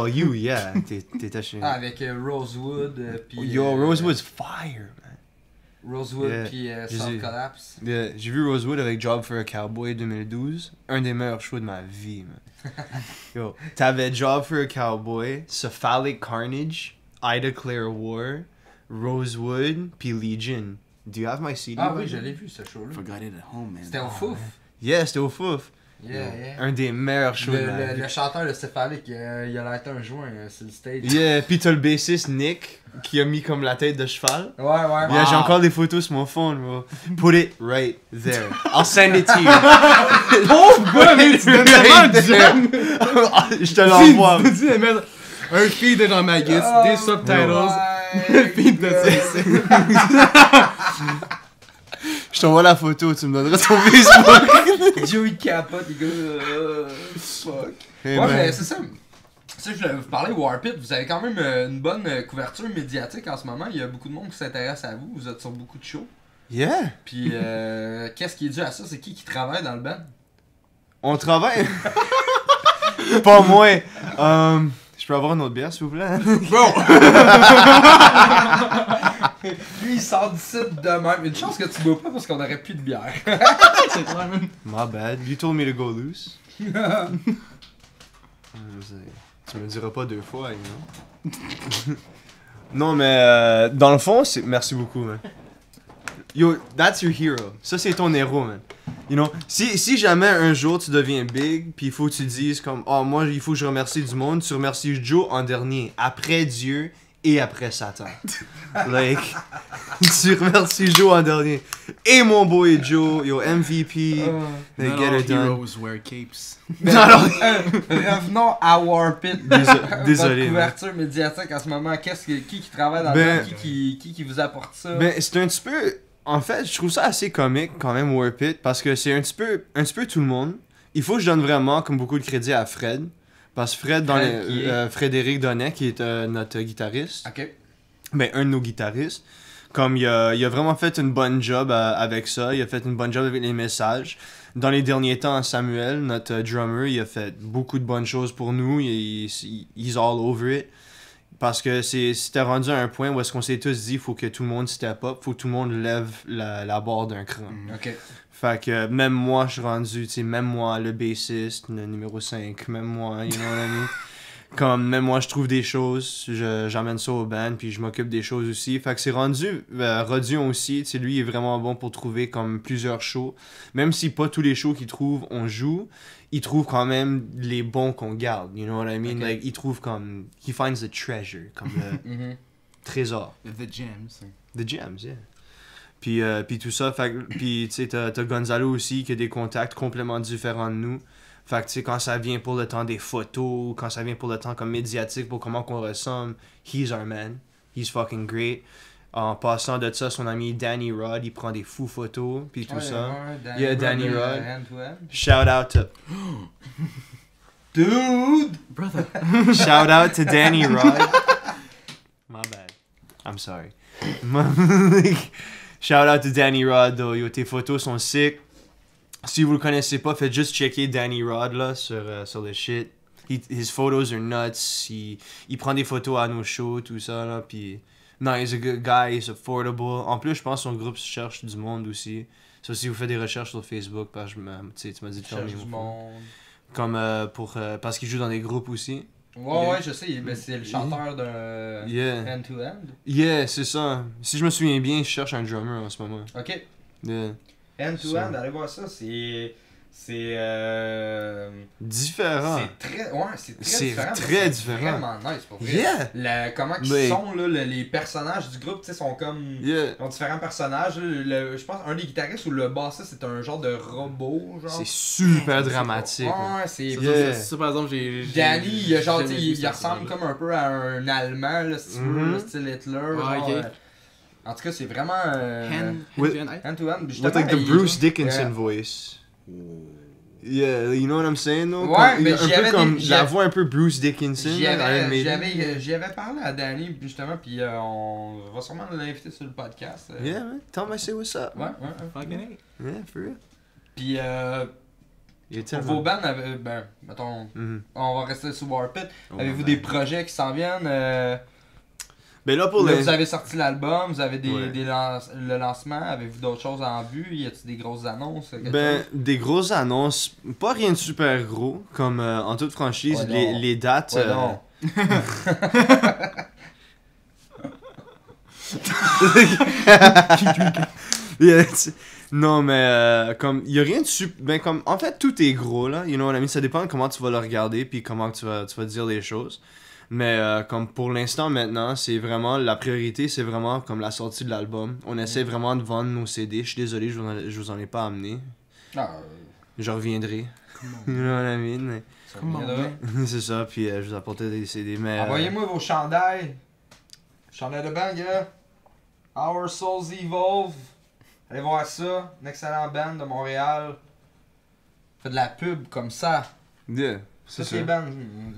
Well, you, yeah, t'étais chez... Ah, avec Rosewood. Puis, Yo, Rosewood's fire, man. Rosewood Yeah. puis J'ai- Sound Collapse. Yeah, j'ai vu Rosewood avec Job for a Cowboy 2012. Un des meilleurs shows de ma vie, man. Yo, t'avais Job for a Cowboy, Cephalic Carnage, I Declare War, Rosewood, puis Legion. Do you have my CD? Ah oui, version? je l'ai vu ce show-là. Forgot it at home, man. C'était au Fouf. Yeah, c'était au Fouf. Yeah, yeah. Un des meilleurs shows de ma vie. Le chanteur de Céphalique, il a lighté un joint sur le stage. Yeah, pis t'as le bassiste Nick qui a mis comme la tête de cheval. Ouais, ouais. Yeah, j'ai Wow. encore des photos sur mon phone, bro. Put it right there. I'll send it to you. Pauvre gars, mais tu donnes tellement de jam. Je te l'envoie. Tu dis de mettre un feed de Jean Magus, Oh, des subtitles, un ouais. feed de CC. Je t'envoie la photo, tu me donneras ton Facebook. Joey capote, les gars. Fuck. Hey, Ouais, man. mais c'est ça. Ça, je voulais vous parler Warpit. Vous avez quand même une bonne couverture médiatique en ce moment. Il y a beaucoup de monde qui s'intéresse à vous. Vous êtes sur beaucoup de shows. Yeah. Puis, qu'est-ce qui est dû à ça? C'est qui travaille dans le band? On travaille. Pas moi. Je peux avoir une autre bière, s'il vous plaît? Lui, il sort du site de même. Une chance que tu bois pas parce qu'on aurait plus de bière. C'est clair, man. My bad. You told me to go loose. Tu me le diras pas deux fois, you know? Non, mais dans le fond, c'est... Merci beaucoup, man. Yo, that's your hero. Ça, c'est ton héros, man. You know, si jamais un jour tu deviens big, puis il faut que tu dises comme, oh, moi, il faut que je remercie du monde, tu remercies Joe en dernier, après Dieu et après Satan. Like, tu remercies Joe en dernier. Et mon boy Joe, yo, MVP, they Not get all it done. heroes wear capes. Alors, Revenons à Warpit. désolé, Votre man. couverture médiatique en ce moment, qui travaille dans Ben- le band? Qui vous apporte ça? Ben, c'est un petit peu. En fait, je trouve ça assez comique quand même, Warpit, parce que c'est un petit peu tout le monde. Il faut que je donne vraiment comme beaucoup de crédit à Fred. Parce que Fred, Fred qui est- Frédéric Donnet, qui est notre guitariste, Ok. ben, un de nos guitaristes, comme il a vraiment fait une bonne job avec ça, il a fait une bonne job avec les messages. Dans les derniers temps, Samuel, notre drummer, il a fait beaucoup de bonnes choses pour nous, he's all over it. Parce que c'était rendu à un point où est-ce qu'on s'est tous dit faut que tout le monde step up, faut que tout le monde lève la barre d'un cran. Ok. Fait que même moi, je suis rendu, tu sais, même moi, le bassiste, le numéro 5, même moi, you know what I mean? Comme, même moi, je trouve des choses, j'amène ça au band, puis je m'occupe des choses aussi. Fait que c'est rendu, Rodion aussi, tu sais, lui, il est vraiment bon pour trouver comme plusieurs shows. Même si pas tous les shows qu'il trouve, on joue, il trouve quand même les bons qu'on garde, you know what I mean? Ok. Like, il trouve comme, he finds the treasure, comme le Mhm. trésor. The Gems. The Gems, yeah. Puis tout ça, fait que- puis tu sais, t'as Gonzalo aussi qui a des contacts complètement différents de nous. Fait que tu sais, quand ça vient pour le temps des photos, quand ça vient pour le temps comme médiatique, pour comment qu'on ressemble, he's our man. He's fucking great. En passant de ça, son ami Danny Rod, il prend des fous photos, puis tout ça. Yeah, Danny Rod. Shout out to... Dude! Brother. Shout out to Danny Rod. My bad. I'm sorry. Shout out to Danny Rod, though. Yo, tes photos sont sick. Si vous le connaissez pas, faites juste checker Danny Rod là, sur le shit. His photos are nuts. Il prend des photos à nos shows, tout ça. Là, puis, non, he's a good guy, he's affordable. En plus, je pense que son groupe cherche du monde aussi. Ça, si vous faites des recherches sur Facebook, parce que tu m'as dit de faire Cherche mes du mots. monde. Comme parce qu'il joue dans des groupes aussi. Ouais, je sais, ben, c'est le chanteur de Yeah. End to End. Yeah, c'est ça. Si je me souviens bien, je cherche un drummer en ce moment. Ok. Yeah. End to Ça. End, allez voir ça, c'est Différent. c'est C'est différent. très mais c'est différent. Vraiment nice pour vrai. Yeah! Comment ils Mais- sont là, les personnages du groupe, tu sais, sont comme Yeah. ils ont différents personnages. Je pense un des guitaristes ou le bassiste c'est un genre de robot, genre. C'est super dramatique. Ouais, c'est Yeah. Ça, par exemple, j'ai. Danny, il, a genre, jamais t'sais, vu il ça, ressemble ça, comme un peu à un Allemand, là, si tu veux, Mhm. là, style Hitler. Ouais, genre, ok. en tout cas, c'est vraiment. With- Hand to hand. With like the Bruce Dickinson voice. Yeah, you know what I'm saying though? Ouais, Comme- mais un j'y peu avais comme des- la voix un peu Bruce Dickinson. J'y là, Iron Maiden. avais parlé à Danny justement, puis on va sûrement l'inviter sur le podcast. Yeah, man. Tell him I say what's up. Ouais. Fucking hey. Yeah, for real. Puis Il est pour tellement- vos bands, ben, mettons, Mhm. on va rester sur Warpit. Oh, Avez-vous man. des projets qui s'en viennent? Ben là, pour Là, les... vous avez sorti l'album, vous avez Ouais. le lancement, avez-vous d'autres choses en vue? Y a-t-il des grosses annonces? quelque Ben, chose? des grosses annonces, pas rien de super gros, comme en toute franchise, Ouais, les, non. les dates... Ouais, non. Yeah, non, mais comme, y a rien de super... Ben, comme, en fait, tout est gros, là, you know what I mean? Ça dépend de comment tu vas le regarder, puis comment tu vas dire les choses. Mais comme pour l'instant, maintenant, c'est vraiment... La priorité, c'est vraiment comme la sortie de l'album. On essaie vraiment de vendre nos CD. Je suis désolé, je vous en ai pas amené. Ah, Je reviendrai. You know what I mean? Mais- ça Comment reviendra. c'est ça, puis je vous apportais des CD, mais... Envoyez-moi vos chandails. Chandail de band, gars. Our Souls Evolve. Allez voir ça. Un excellent band de Montréal. Fait de la pub comme ça. Yeah, c'est Toutes ça.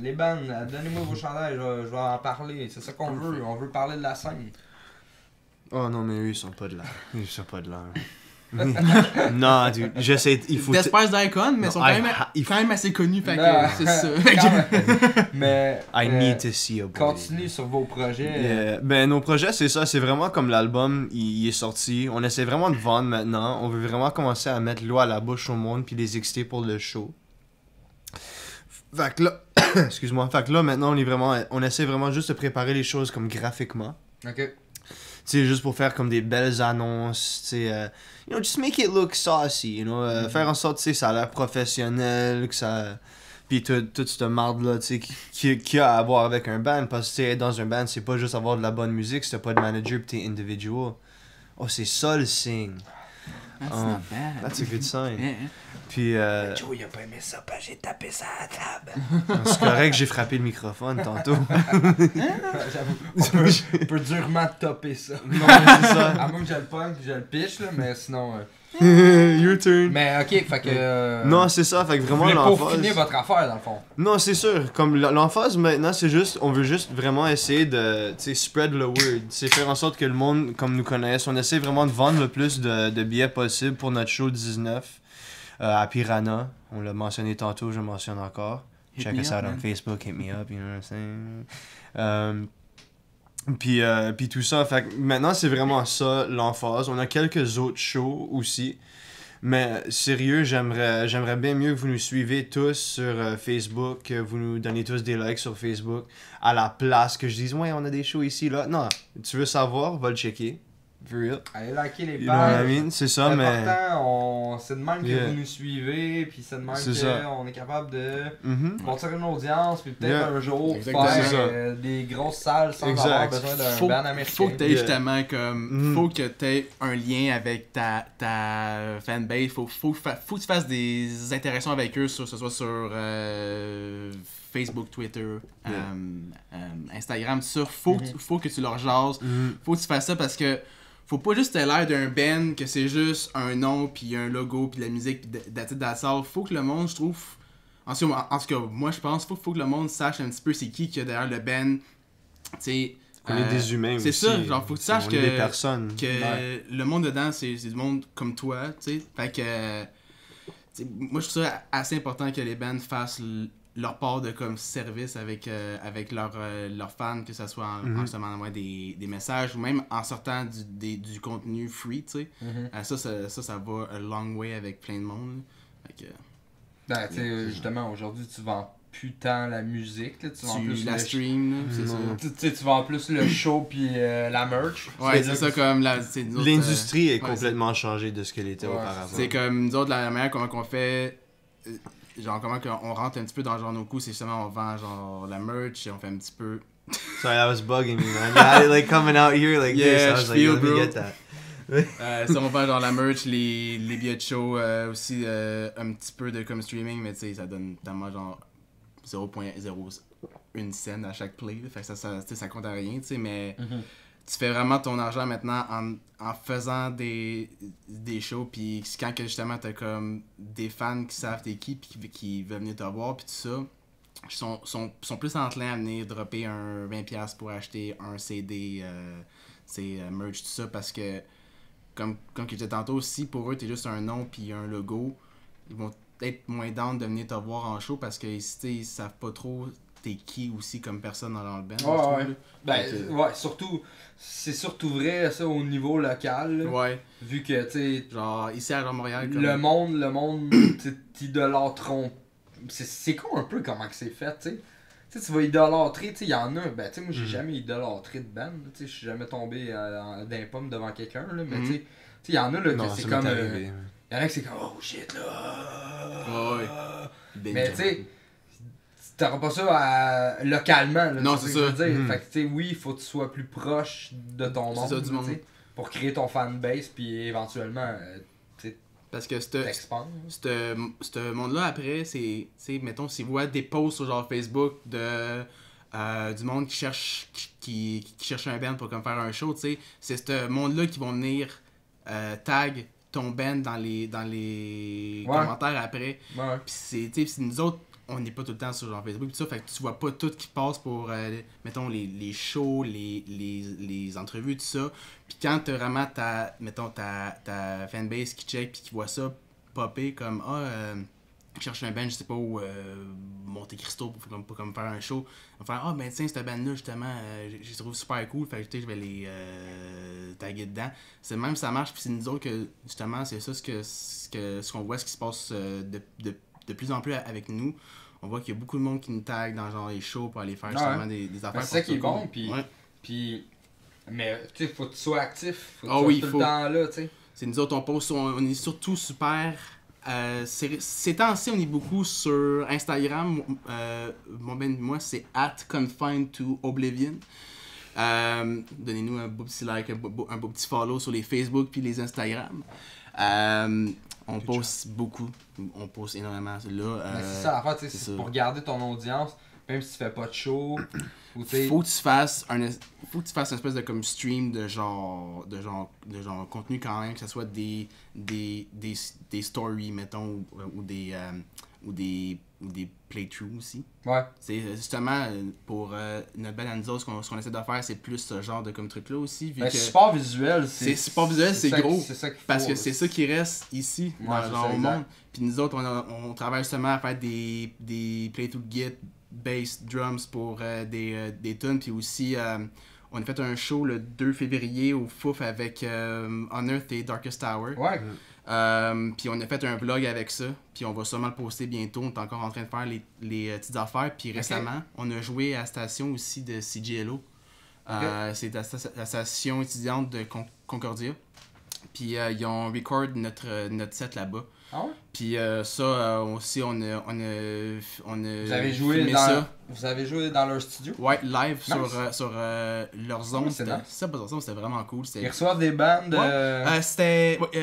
les bands, donnez-moi vos chandails, je vais en parler. C'est ça qu'on veut. On veut parler de la scène. Oh non, mais eux, ils sont pas de là. Ils sont pas de là. Non, dude, j'essaie... Il faut... Despise d'Icon, mais ils sont Non, quand même assez connus, fait Non. que c'est ça. Mais I need to see a boy. continue sur vos projets. Yeah. Ben, nos projets, c'est ça. C'est vraiment comme l'album, il est sorti. On essaie vraiment de vendre maintenant. On veut vraiment commencer à mettre l'eau à la bouche au monde puis les exciter pour le show. Fait que là... Excuse-moi. Fait que là, maintenant, on essaie vraiment juste de préparer les choses comme graphiquement. Ok. Tu sais, juste pour faire comme des belles annonces, tu sais, you know, just make it look saucy, you know, faire en sorte, tu sais, ça a l'air professionnel, que ça... Puis toute cette marde-là, tu sais, qui a à voir avec un band, parce que, tu sais, être dans un band, c'est pas juste avoir de la bonne musique, c'est pas de manager pis t'es individual. Oh, c'est ça le signe. That's Oh, not bad. That's a good sign. Yeah. Puis, Joe, il a pas aimé ça, parce que j'ai tapé ça à la table. c'est correct, j'ai frappé le microphone tantôt. J'avoue, on peut durement topper ça. Non, c'est ça. À moins que je le pogne, que je le piche, là, mais sinon. Your turn. Mais ok, fait que. Non, c'est ça, fait que vous vraiment voulez l'emphase... peaufiner votre affaire, dans le fond. Non, c'est sûr. Comme l'emphase maintenant, c'est juste, on veut juste vraiment essayer de, tu sais, spread the word. C'est faire en sorte que le monde, comme nous connaisse, on essaie vraiment de vendre le plus de billets possible pour notre show 19 à Piranha. On l'a mentionné tantôt, je le mentionne encore. Hit Check me us up, out on man. Facebook, hit me up, you know what I'm saying. Puis tout ça, fait que maintenant c'est vraiment ça l'emphase. On a quelques autres shows aussi. Mais sérieux, j'aimerais bien mieux que vous nous suivez tous sur Facebook, que vous nous donnez tous des likes sur Facebook, à la place que je dise, ouais, on a des shows ici, là. Non, tu veux savoir, va le checker. For real. Allez liker les You know what I pages. mean? C'est ça, C'est mais... important, c'est de même que Yeah. vous nous suivez, puis c'est de même C'est ça. qu'on est capable de Mhm. bâtir une audience, puis peut-être Yeah. un jour Exactement. faire C'est ça. des grosses salles sans Exact. avoir besoin d'un Faut- band américain. Faut que tu aies Yeah. justement comme. Mm. Faut que tu aies un lien avec ta fanbase. Faut que tu fasses des interactions avec eux, que ce soit sur Facebook, Twitter, Instagram. Faut que tu leur jases. Mhm. Faut que tu fasses ça parce que faut pas juste avoir l'air d'un band que c'est juste un nom, puis un logo, puis de la musique, puis that's all. Faut que le monde, je trouve. En tout cas, moi je pense, faut que le monde sache un petit peu c'est qui qu'il y a derrière le band. Tu sais. On est des humains c'est aussi. ça, genre, faut que tu saches on que- est des personnes. que Ouais. le monde dedans c'est du monde comme toi, tu sais. Fait que tu sais, moi je trouve ça assez important que les bands fassent leur part de comme service avec leurs fans, que ce soit en se demandant des messages ou même en sortant du contenu free, tu sais. Mhm. Ça va a long way avec plein de monde. Là. Fait que, Ben, tu sais, justement, aujourd'hui, tu vends plus tant la musique, là, tu vends plus la le stream, là, c'est ça. tu vends plus le show puis la merch. Ouais, c'est ça comme l'industrie est complètement changée de ce qu'elle était auparavant. C'est comme nous autres, la manière comment qu'on fait, genre comment on rentre un petit peu dans genre nos coûts, c'est justement on vend genre la merch et on fait un petit peu. Sorry, that was bugging me, man. You had it like coming out here like this. I was like, let me get that. Ça on vend genre la merch, les billets de show, aussi un petit peu de comme streaming, mais tu sais ça donne tellement genre 0.01 cent à chaque play, fait que ça compte à rien, tu sais, mais tu fais vraiment ton argent maintenant en faisant des shows, puis quand que justement t'as comme des fans qui savent t'es qui, puis qui veulent venir te voir, puis tout ça, sont plus enclins à venir dropper un 20$ pour acheter un CD, merch, tout ça, parce que comme je disais tantôt, si pour eux t'es juste un nom puis un logo, ils vont être moins down de venir te voir en show parce que ils savent pas trop t'es qui aussi comme personne dans le band. Ouais. Ben, surtout, c'est surtout vrai ça au niveau local. Là, ouais. Vu que, tu sais, genre ici à Montréal, comme... le monde t'idolâtront. C'est con un peu comment que c'est fait, tu sais. Tu sais, tu vas idolâtrer, tu sais, il y en a, ben, tu sais, moi j'ai jamais idolâtré de band, tu sais, je suis jamais tombé d'un pomme devant quelqu'un, là, mais tu sais, il y en a, là, que c'est comme. Il y en a que c'est comme, oh shit, là. Ouais. Mais tu sais, t'auras pas ça localement, là. Non, c'est ça. Je veux dire. Fait que, tu sais, oui, il faut que tu sois plus proche de ton monde, ça, du monde. pour créer ton fanbase, puis éventuellement, parce que ce monde-là, après, c'est, mettons, si vous voyez des posts sur genre Facebook de du monde qui cherche un band pour comme faire un show, tu sais, c'est ce monde-là qui vont venir tag ton band dans les commentaires après. Ouais. Puis c'est nous autres, on n'est pas tout le temps sur genre Facebook, tout ça, fait que tu vois pas tout qui passe pour, mettons, les shows, les entrevues, tout ça. Puis quand t'as vraiment ta fanbase qui check puis qui voit ça popper comme, je cherche un band, je sais pas où, Monte Cristo pour comme faire un show. On va faire, ben tiens, cette band-là, justement, je les trouve super cool, fait que je vais les taguer dedans. C'est même ça marche, puis c'est nous autres que, justement, c'est ça ce qu'on voit, ce qui se passe de plus en plus avec nous. On voit qu'il y a beaucoup de monde qui nous tag dans genre les shows pour aller faire justement des affaires. C'est ça qui est bon, puis mais tu sais, faut que tu sois actif, faut que tu sois tout le temps là, tu sais. C'est nous autres, on est surtout super. Ces temps-ci, on est beaucoup sur Instagram. Moi, c'est @confined2oblivion. Donnez-nous un beau petit like, un beau petit follow sur les Facebook puis les Instagram. On poste beaucoup, on poste énormément là. C'est ça l'affaire, tu sais, c'est pour garder ton audience, même si tu fais pas de show. Faut que tu fasses une espèce de comme stream de genre contenu quand même, que ce soit des stories, mettons, ou des playthroughs aussi. Ouais. C'est justement pour notre band Anzo, ce qu'on essaie de faire, c'est plus ce genre de comme truc là aussi. Vu que support visuel, c'est gros. Parce que c'est ça qui reste ici, au monde. Puis nous autres, on travaille justement à faire des playthroughs de Git, bass, drums pour des tunes. Puis aussi, on a fait un show le 2 février au Fouf avec Unearth et Darkest Tower. Ouais. Puis on a fait un vlog avec ça, puis on va sûrement le poster bientôt. On est encore en train de faire les petites affaires. Puis récemment, on a joué à la station aussi de CGLO. C'est la station étudiante de Concordia. Puis ils ont record notre set là-bas. Ah ouais? Puis ça aussi, on a Vous avez joué filmé ça. Vous avez joué dans leur studio? Ouais, live nice. sur leur zone. C'est ça, c'était vraiment cool. Ils reçoivent des bandes.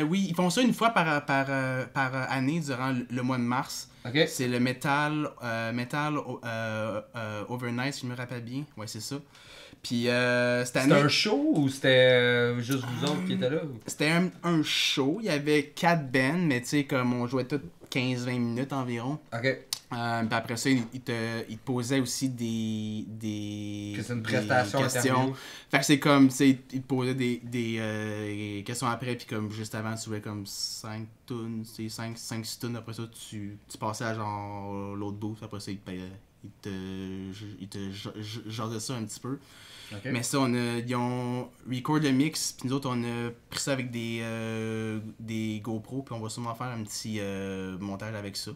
Oui, ils font ça une fois par année durant le mois de mars. Okay. C'est le Metal Overnight, si je me rappelle bien. Ouais, c'est ça. Puis c'était un show ou c'était juste vous autres qui étaient là? C'était un show. Il y avait 4 bands, mais tu sais, comme on jouait toutes 15-20 minutes environ. Ok. Puis après ça, il te posait aussi des c'est une prestation questions. Fait que c'est comme, tu sais, il te posait des questions après, puis comme juste avant, tu jouais comme 5 tunes, 5-6 tunes. Après ça, tu passais à genre l'autre bout. Après ça, il te jasait ça un petit peu. Okay. Mais ça, ils ont record le mix, puis nous autres, on a pris ça avec des GoPro, puis on va sûrement faire un petit montage avec ça.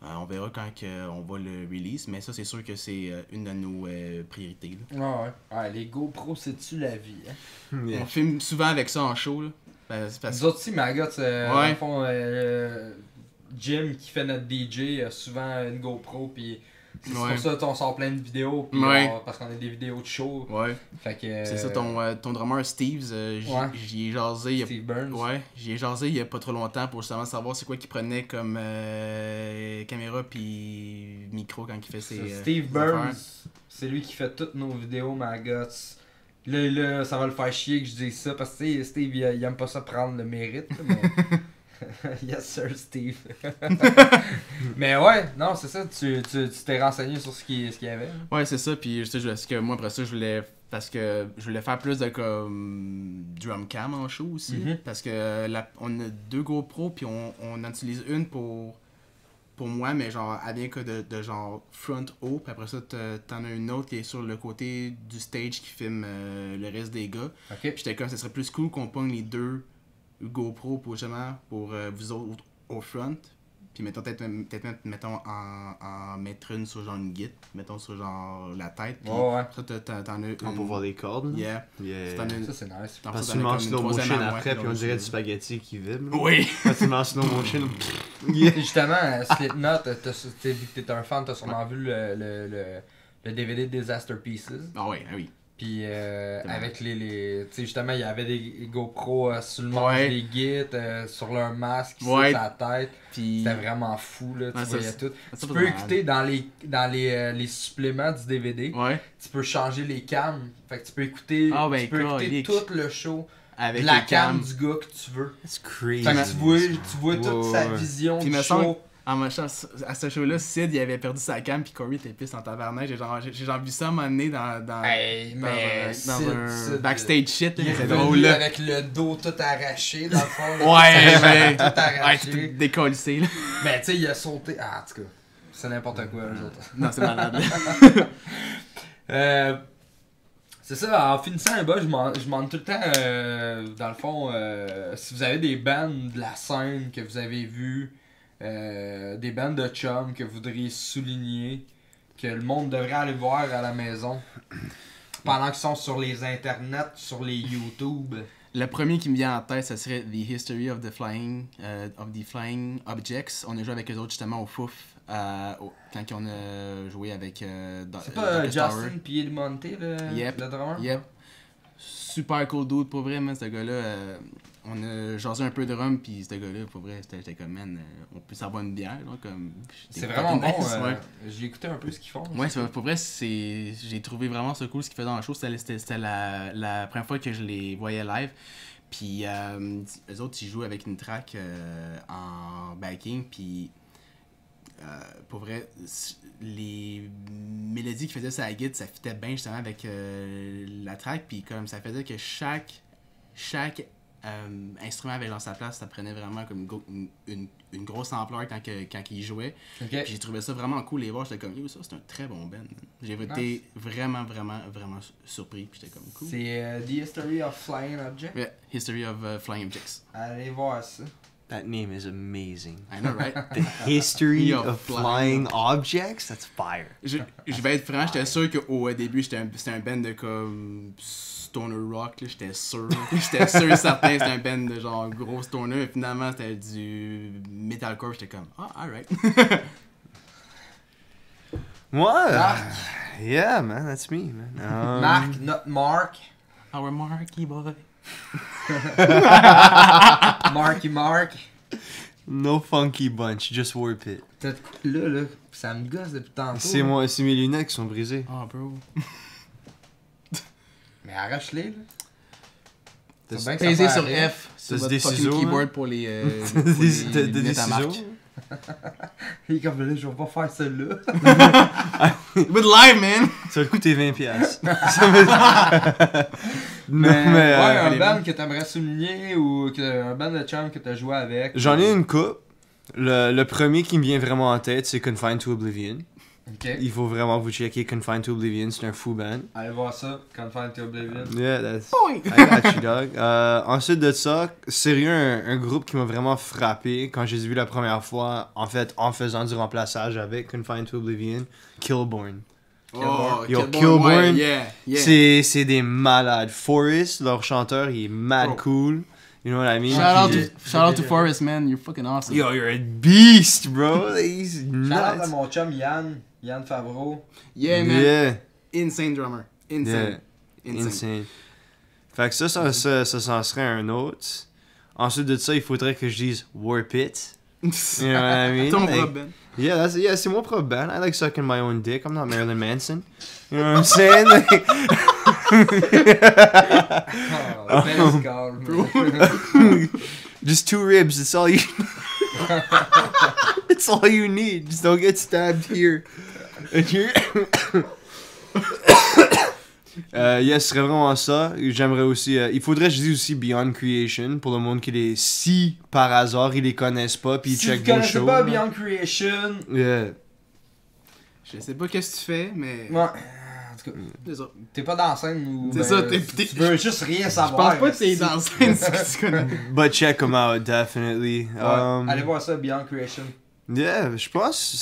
On verra quand on va le release, mais ça, c'est sûr que c'est une de nos priorités. Là. Ouais, les GoPro, c'est-tu la vie, hein? On filme souvent avec ça en show. Là. Nous autres aussi, Maggot, dans le fond, Jim qui fait notre DJ a souvent une GoPro, puis c'est pour ça qu'on sort plein de vidéos, pis parce qu'on a des vidéos de show. Ouais. Fait que, c'est ça, ton drummer Steve, j'y ai jasé. Steve Burns. Ouais, j'y ai jasé il y a pas trop longtemps pour justement savoir c'est quoi qu'il prenait comme caméra puis micro quand il fait ses. Steve Burns, c'est lui qui fait toutes nos vidéos, Maggot. Là, ça va le faire chier que je dise ça parce que Steve il aime pas ça prendre le mérite, mais. Yes sir Steve. Mais ouais, non c'est ça, tu t'es renseigné sur ce qu'il y avait. Ouais c'est ça, puis parce que moi après ça je voulais faire plus de comme drum cam en show aussi, parce que on a 2 GoPro puis on en utilise une pour moi, mais genre elle vient que de genre front haut, puis après ça t'en as une autre qui est sur le côté du stage qui filme le reste des gars. Puis j'étais comme ça serait plus cool qu'on pogne les 2 GoPro pour vous autres au front, puis mettons peut-être mettons en mettre une sur genre une guide, mettons sur genre la tête, puis ça t'en as une pour voir les cordes. Yeah. Ça c'est nice. Parce que tu mets en slow motion après, puis on dirait du spaghetti qui vibre. Oui. Quand tu mets en slow motion. Justement, Slipknot, vu que t'es un fan, t'as sûrement vu le DVD de Disaster Pieces. Ah oui. Puis avec les tu sais justement il y avait des GoPro sur le manche des guides, sur leur masque, sur sa tête. Puis c'était vraiment fou là, tu voyais tout. Tu peux écouter dans les suppléments du DVD. Tu peux changer les cams. Fait que tu peux écouter tout le show avec la cam du gars que tu veux. C'est crazy. Fait que tu vois toute sa vision du show. En machin, à ce show-là, Sid il avait perdu sa cam puis Corey était pisse en tabarnak. J'ai genre vu ça à un moment donné dans un backstage shit. C'est drôle là. Avec le dos tout arraché dans le fond. Tout arraché. Tout décollissé là. Mais tu sais, il a sauté. Ah, en tout cas, c'est n'importe quoi eux autres. Non, c'est malade. C'est ça, en finissant un bas, je demande tout le temps, dans le fond, si vous avez des bands de la scène que vous avez vues. Des bandes de chum que vous voudriez souligner, que le monde devrait aller voir à la maison pendant qu'ils sont sur les internets, sur les YouTube. Le premier qui me vient en tête, ça serait The History of the Flying Objects. On a joué avec eux autres justement au Fouf quand on a joué avec c'est pas Justin Piedmonte le drummer? Yep. Super cool dude pour vrai, man, ce gars-là. On a jasé un peu de rhum, puis ce gars-là, pour vrai, j'étais comme, man, on peut s'avoir une bière, là, comme... C'est vraiment bon, j'ai écouté un peu ce qu'ils font. Ouais, pour vrai, j'ai trouvé vraiment ça cool, ce qu'ils faisaient dans le show. C'était la première fois que je les voyais live. Puis, eux autres, ils jouent avec une track en backing, puis... pour vrai, les mélodies qu'ils faisaient sur la guitare, ça fitait bien justement avec la track, puis comme ça faisait que chaque instrument avait genre sa place, ça prenait vraiment comme une grosse ampleur quand ils jouaient. Puis j'ai trouvé ça vraiment cool, les voir, j'étais comme, yo, ça c'est un très bon band. J'ai été vraiment surpris, puis j'étais comme cool. C'est The History of Flying Objects? Yeah, History of Flying Objects. Allez voir ça. That name is amazing. I know, right? The History of Flying Objects? That's fire. Je vais être franc, j'étais sûr qu'au début, c'était un band de comme stoner rock, là, j'étais sûr. J'étais sûr et certain que c'était un band de genre gros stoner, mais finalement c'était du metalcore, j'étais comme, alright. Moi? Mark. Yeah, man, that's me, man. Mark, not Mark. Our Marky boy. Mark. No funky bunch, just warp it. Là, ça me gosse depuis tantôt. C'est mes lunettes qui sont brisées. Oh, bro. Mais arrache-les, là. T'as pesé sur F. T'as sur des votre ciseaux, fucking keyboard pour les des ciseaux. Il est comme là, je vais pas faire ça là. With live, man! Ça va te coûter 20$. Mais un band que t'aimerais souligner ou un band de chum que t'as joué avec. J'en ai une coupe. Le premier qui me vient vraiment en tête, c'est Confined to Oblivion. Ok. Il faut vraiment vous checker Confined to Oblivion, c'est un fou band. Allez voir ça, Confined to Oblivion. Yeah, that's... Boing! I got you, dog. Ensuite de ça, sérieux, un groupe qui m'a vraiment frappé quand j'ai vu la première fois, en fait, en faisant du remplaçage avec Confined to Oblivion, Killborn. Oh, Yo, Killborn, ouais, Killborn, yeah. c'est des malades. Forrest, leur chanteur, il est mad Oh. cool. You know what I mean? Shout out to Forrest, man. You're fucking awesome. Yo, you're a beast, bro. He's Shout out à nuts. mon chum Yann Favreau. Yeah, man. Yeah, Insane drummer. Insane. yeah. Insane. Fait que ça s'en serait un autre. Ensuite de ça, il faudrait que je dise Warp It. You know what I mean? Ton Like, propre, Ben. yeah, c'est mon propre band. I like sucking my own dick. I'm not Marilyn Manson. You know what I'm saying? Like, Oh, best call, man. just 2 ribs. It's all you. It's all you need. Just don't get stabbed here. And here. Yes, ce serait vraiment ça. J'aimerais aussi. Il faudrait que je dise aussi Beyond Creation pour le monde qui les. Si par hasard ils les connaissent pas puis ils Si vous checkent vos connaissez shows. pas Beyond Creation, Yeah. Je sais pas qu'est-ce que tu fais, mais. ouais. En tout cas, C'est ça. t'es pas dans la scène ou. C'est ça, t'es- Tu veux juste rien Je savoir. pense pas que t'es dans la scène, ce que tu connais. But check them out, definitely. Ouais, allez voir ça, Beyond Creation. Yeah, je pense que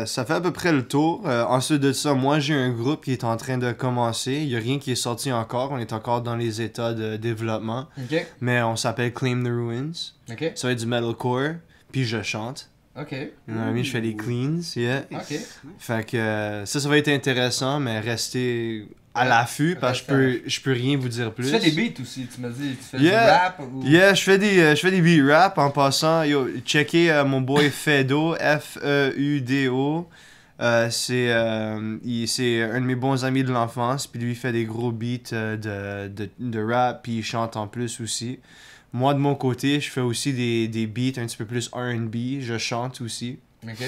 ça fait à peu près le tour. Ensuite de ça, moi j'ai un groupe qui est en train de commencer. Il n'y a rien qui est sorti encore. On est encore dans les états de développement. Ok. Mais on s'appelle Claim the Ruins. Ok. Ça va être du metalcore. Puis je chante. Ok. You know what I mean? Je fais des cleans. Yeah. Ok. Fait que ça va être intéressant, mais restez à l'affût parce que je peux rien vous dire plus. Tu fais des beats aussi, tu m'as dit. Tu fais Yeah. du rap ou. Yeah, je fais des beat rap en passant. Yo, checkez mon boy Fedo, Feudo. C'est un de mes bons amis de l'enfance, puis lui il fait des gros beats de rap, puis il chante en plus aussi. Moi de mon côté, je fais aussi des beats un petit peu plus R&B, je chante aussi. Ok.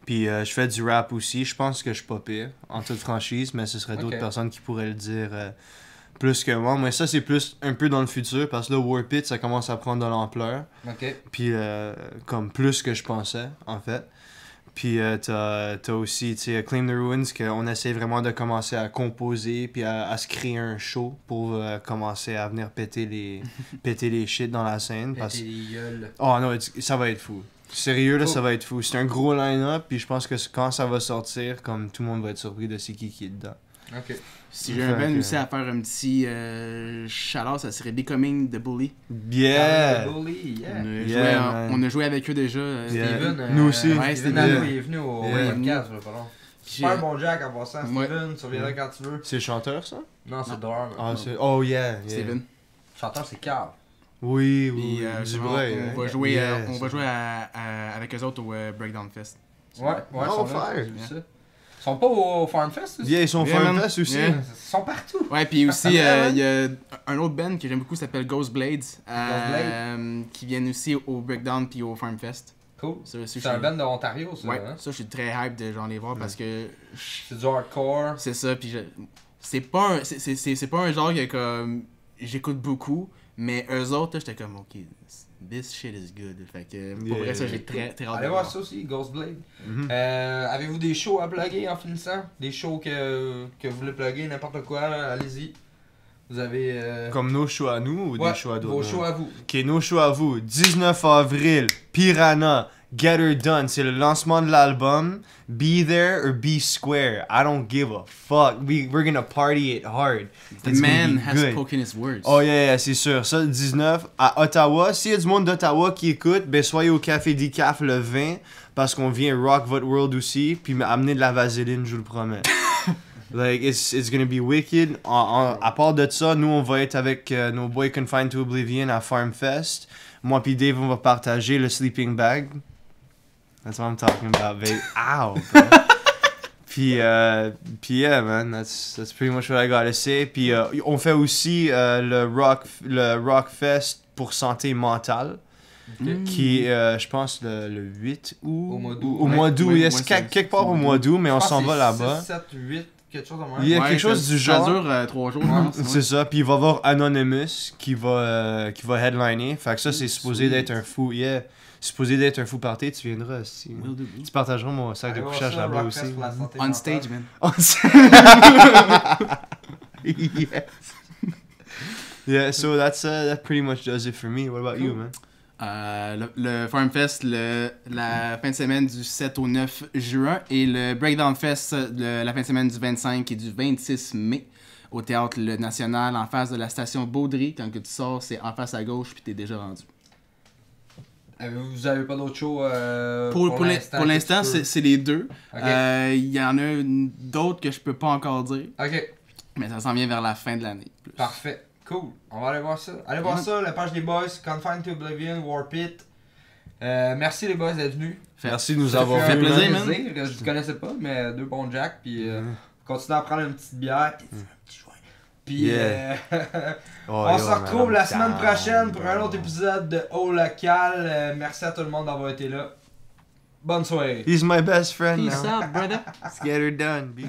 Puis je fais du rap aussi, je pense que je suis pas pire, en toute franchise, mais ce serait d'autres Ok. personnes qui pourraient le dire plus que moi. Mais ça c'est plus un peu dans le futur, parce que là Warp It, ça commence à prendre de l'ampleur. Ok. Puis comme plus que je pensais, en fait. Puis t'as aussi, tu sais, Claim the Ruins, qu'on essaie vraiment de commencer à composer, puis à se créer un show pour commencer à venir péter les shit dans la scène. Parce... Péter les gueules. Oh non, ça va être fou. Sérieux, là, Cool. ça va être fou. C'est un gros line-up, puis je pense que quand ça va sortir, comme tout le monde va être surpris de c'est qui est dedans. Ok. Si j'ai un Fait band que- aussi à faire un petit shout-out, ça serait Becoming the Bully. Yeah! Bully, yeah. Yeah, man. On a joué avec eux déjà. Yeah. Steven, Nous aussi. Steven Ouais, Steven. Allo, il est venu au Yeah. podcast, là, pas long. Super bon Jack en passant, Ouais. Steven, tu reviendras quand tu veux. C'est le chanteur, ça? Non, c'est Non. Dorm. Ah, c'est... Oh, yeah! yeah. Steven. Chanteur, c'est Carl. Oui, Puis, oui, justement, Dubreuil, on hein? va jouer, Yeah, on va ça. jouer avec eux autres au Breakdown Fest. Ouais, ouais, Oh, ils sont là, faire. j'ai vu ça. Ils sont pas au Farm Fest aussi? Yeah, ils sont Yeah, man. Farmfest aussi. Yeah. Ils sont partout. Ouais, puis aussi, il Ouais, y a un autre band que j'aime beaucoup, qui s'appelle Ghost Blades, qui viennent aussi au Breakdown puis au Farm Fest. Cool. Ça, aussi, C'est un band de Ontario, ça. Ouais, hein? ça, je suis très hype de genre les voir parce que C'est du hardcore. c'est ça, puis c'est pas un genre que comme j'écoute beaucoup, mais eux autres, là, j'étais comme ok, this shit is good. Fait que pour Yeah. vrai, ça, j'ai très hâte de Allez voir ça aussi, Ghostblade. Mhm. Avez-vous des shows à plugger en finissant? Des shows que vous voulez plugger, n'importe quoi, là, allez-y. Vous avez... Comme nos shows à nous ou ouais, des shows à d'autres? vos shows à vous. Ok, nos shows à vous. 19 avril, Piranha, Get Her Done. C'est le lancement de l'album. Be there or be square. I don't give a fuck. We're gonna party it hard. The It's gonna man be has good. spoken his words. Oh yeah, c'est sûr. Ça, le 19 à Ottawa. S'il y a du monde d'Ottawa qui écoute, ben soyez au Café Decaf le 20 parce qu'on vient rock votre world aussi, puis amener de la vaseline, je vous le promets. Like, it's gonna be wicked. À part de ça, nous, on va être avec nos boys Confined to Oblivion à Farm Fest. Moi puis Dave, on va partager le sleeping bag. That's what I'm talking about, babe. Ow, bro. Puis yeah, man, that's pretty much what I gotta say. Puis on fait aussi le rock fest pour santé mentale, qui est, je pense, le 8 août. Au mois d'août. Au mois d'août, Ouais, yes, ouais, quelque part au mois d'août, mais on s'en va là-bas. 6, 7, 8, quelque chose de même. Il y a quelque chose du genre. Ça dure 3 jours, je pense. ouais. C'est ça, puis il va y avoir Anonymous qui va headliner. Fait que ça, c'est supposé Sweet. d'être un fou. Yeah. supposé d'être un fou party, tu viendras aussi. Will do. Tu partageras mon sac de Allez voir couchage ça, là-bas Rockfest aussi. pour la santé On mentale. stage, man. Yes. Yeah, so that pretty much does it for me. What about you, man? Le Farm Fest la fin de semaine du 7 au 9 juin et le Breakdown Fest la fin de semaine du 25 et du 26 mai au Théâtre Le National en face de la station Baudry. Quand que tu sors, c'est en face à gauche puis t'es déjà rendu. Vous avez pas d'autres shows Pour l'instant, c'est les deux. Ok. Il y en a d'autres que je peux pas encore dire, Ok, mais ça s'en vient vers la fin de l'année. plus. parfait. Cool. On va aller voir ça. Allez voir ça, la page des boys, Confined to Oblivion, Warpit. Merci les boys d'être venus. Merci de nous Ça avoir fait vu, plaisir, man. man. Je te connaissais pas, mais deux bons jacks. Puis continuez à prendre une petite bière. Puis fumer un petit joint. Puis Yeah. Oh, on yo, se man, retrouve I'm la semaine down, prochaine pour un bro. autre épisode de Au Local. Merci à tout le monde d'avoir été là. Bonne soirée. He's my best friend Peace now. out, brother. Let's get her done. B.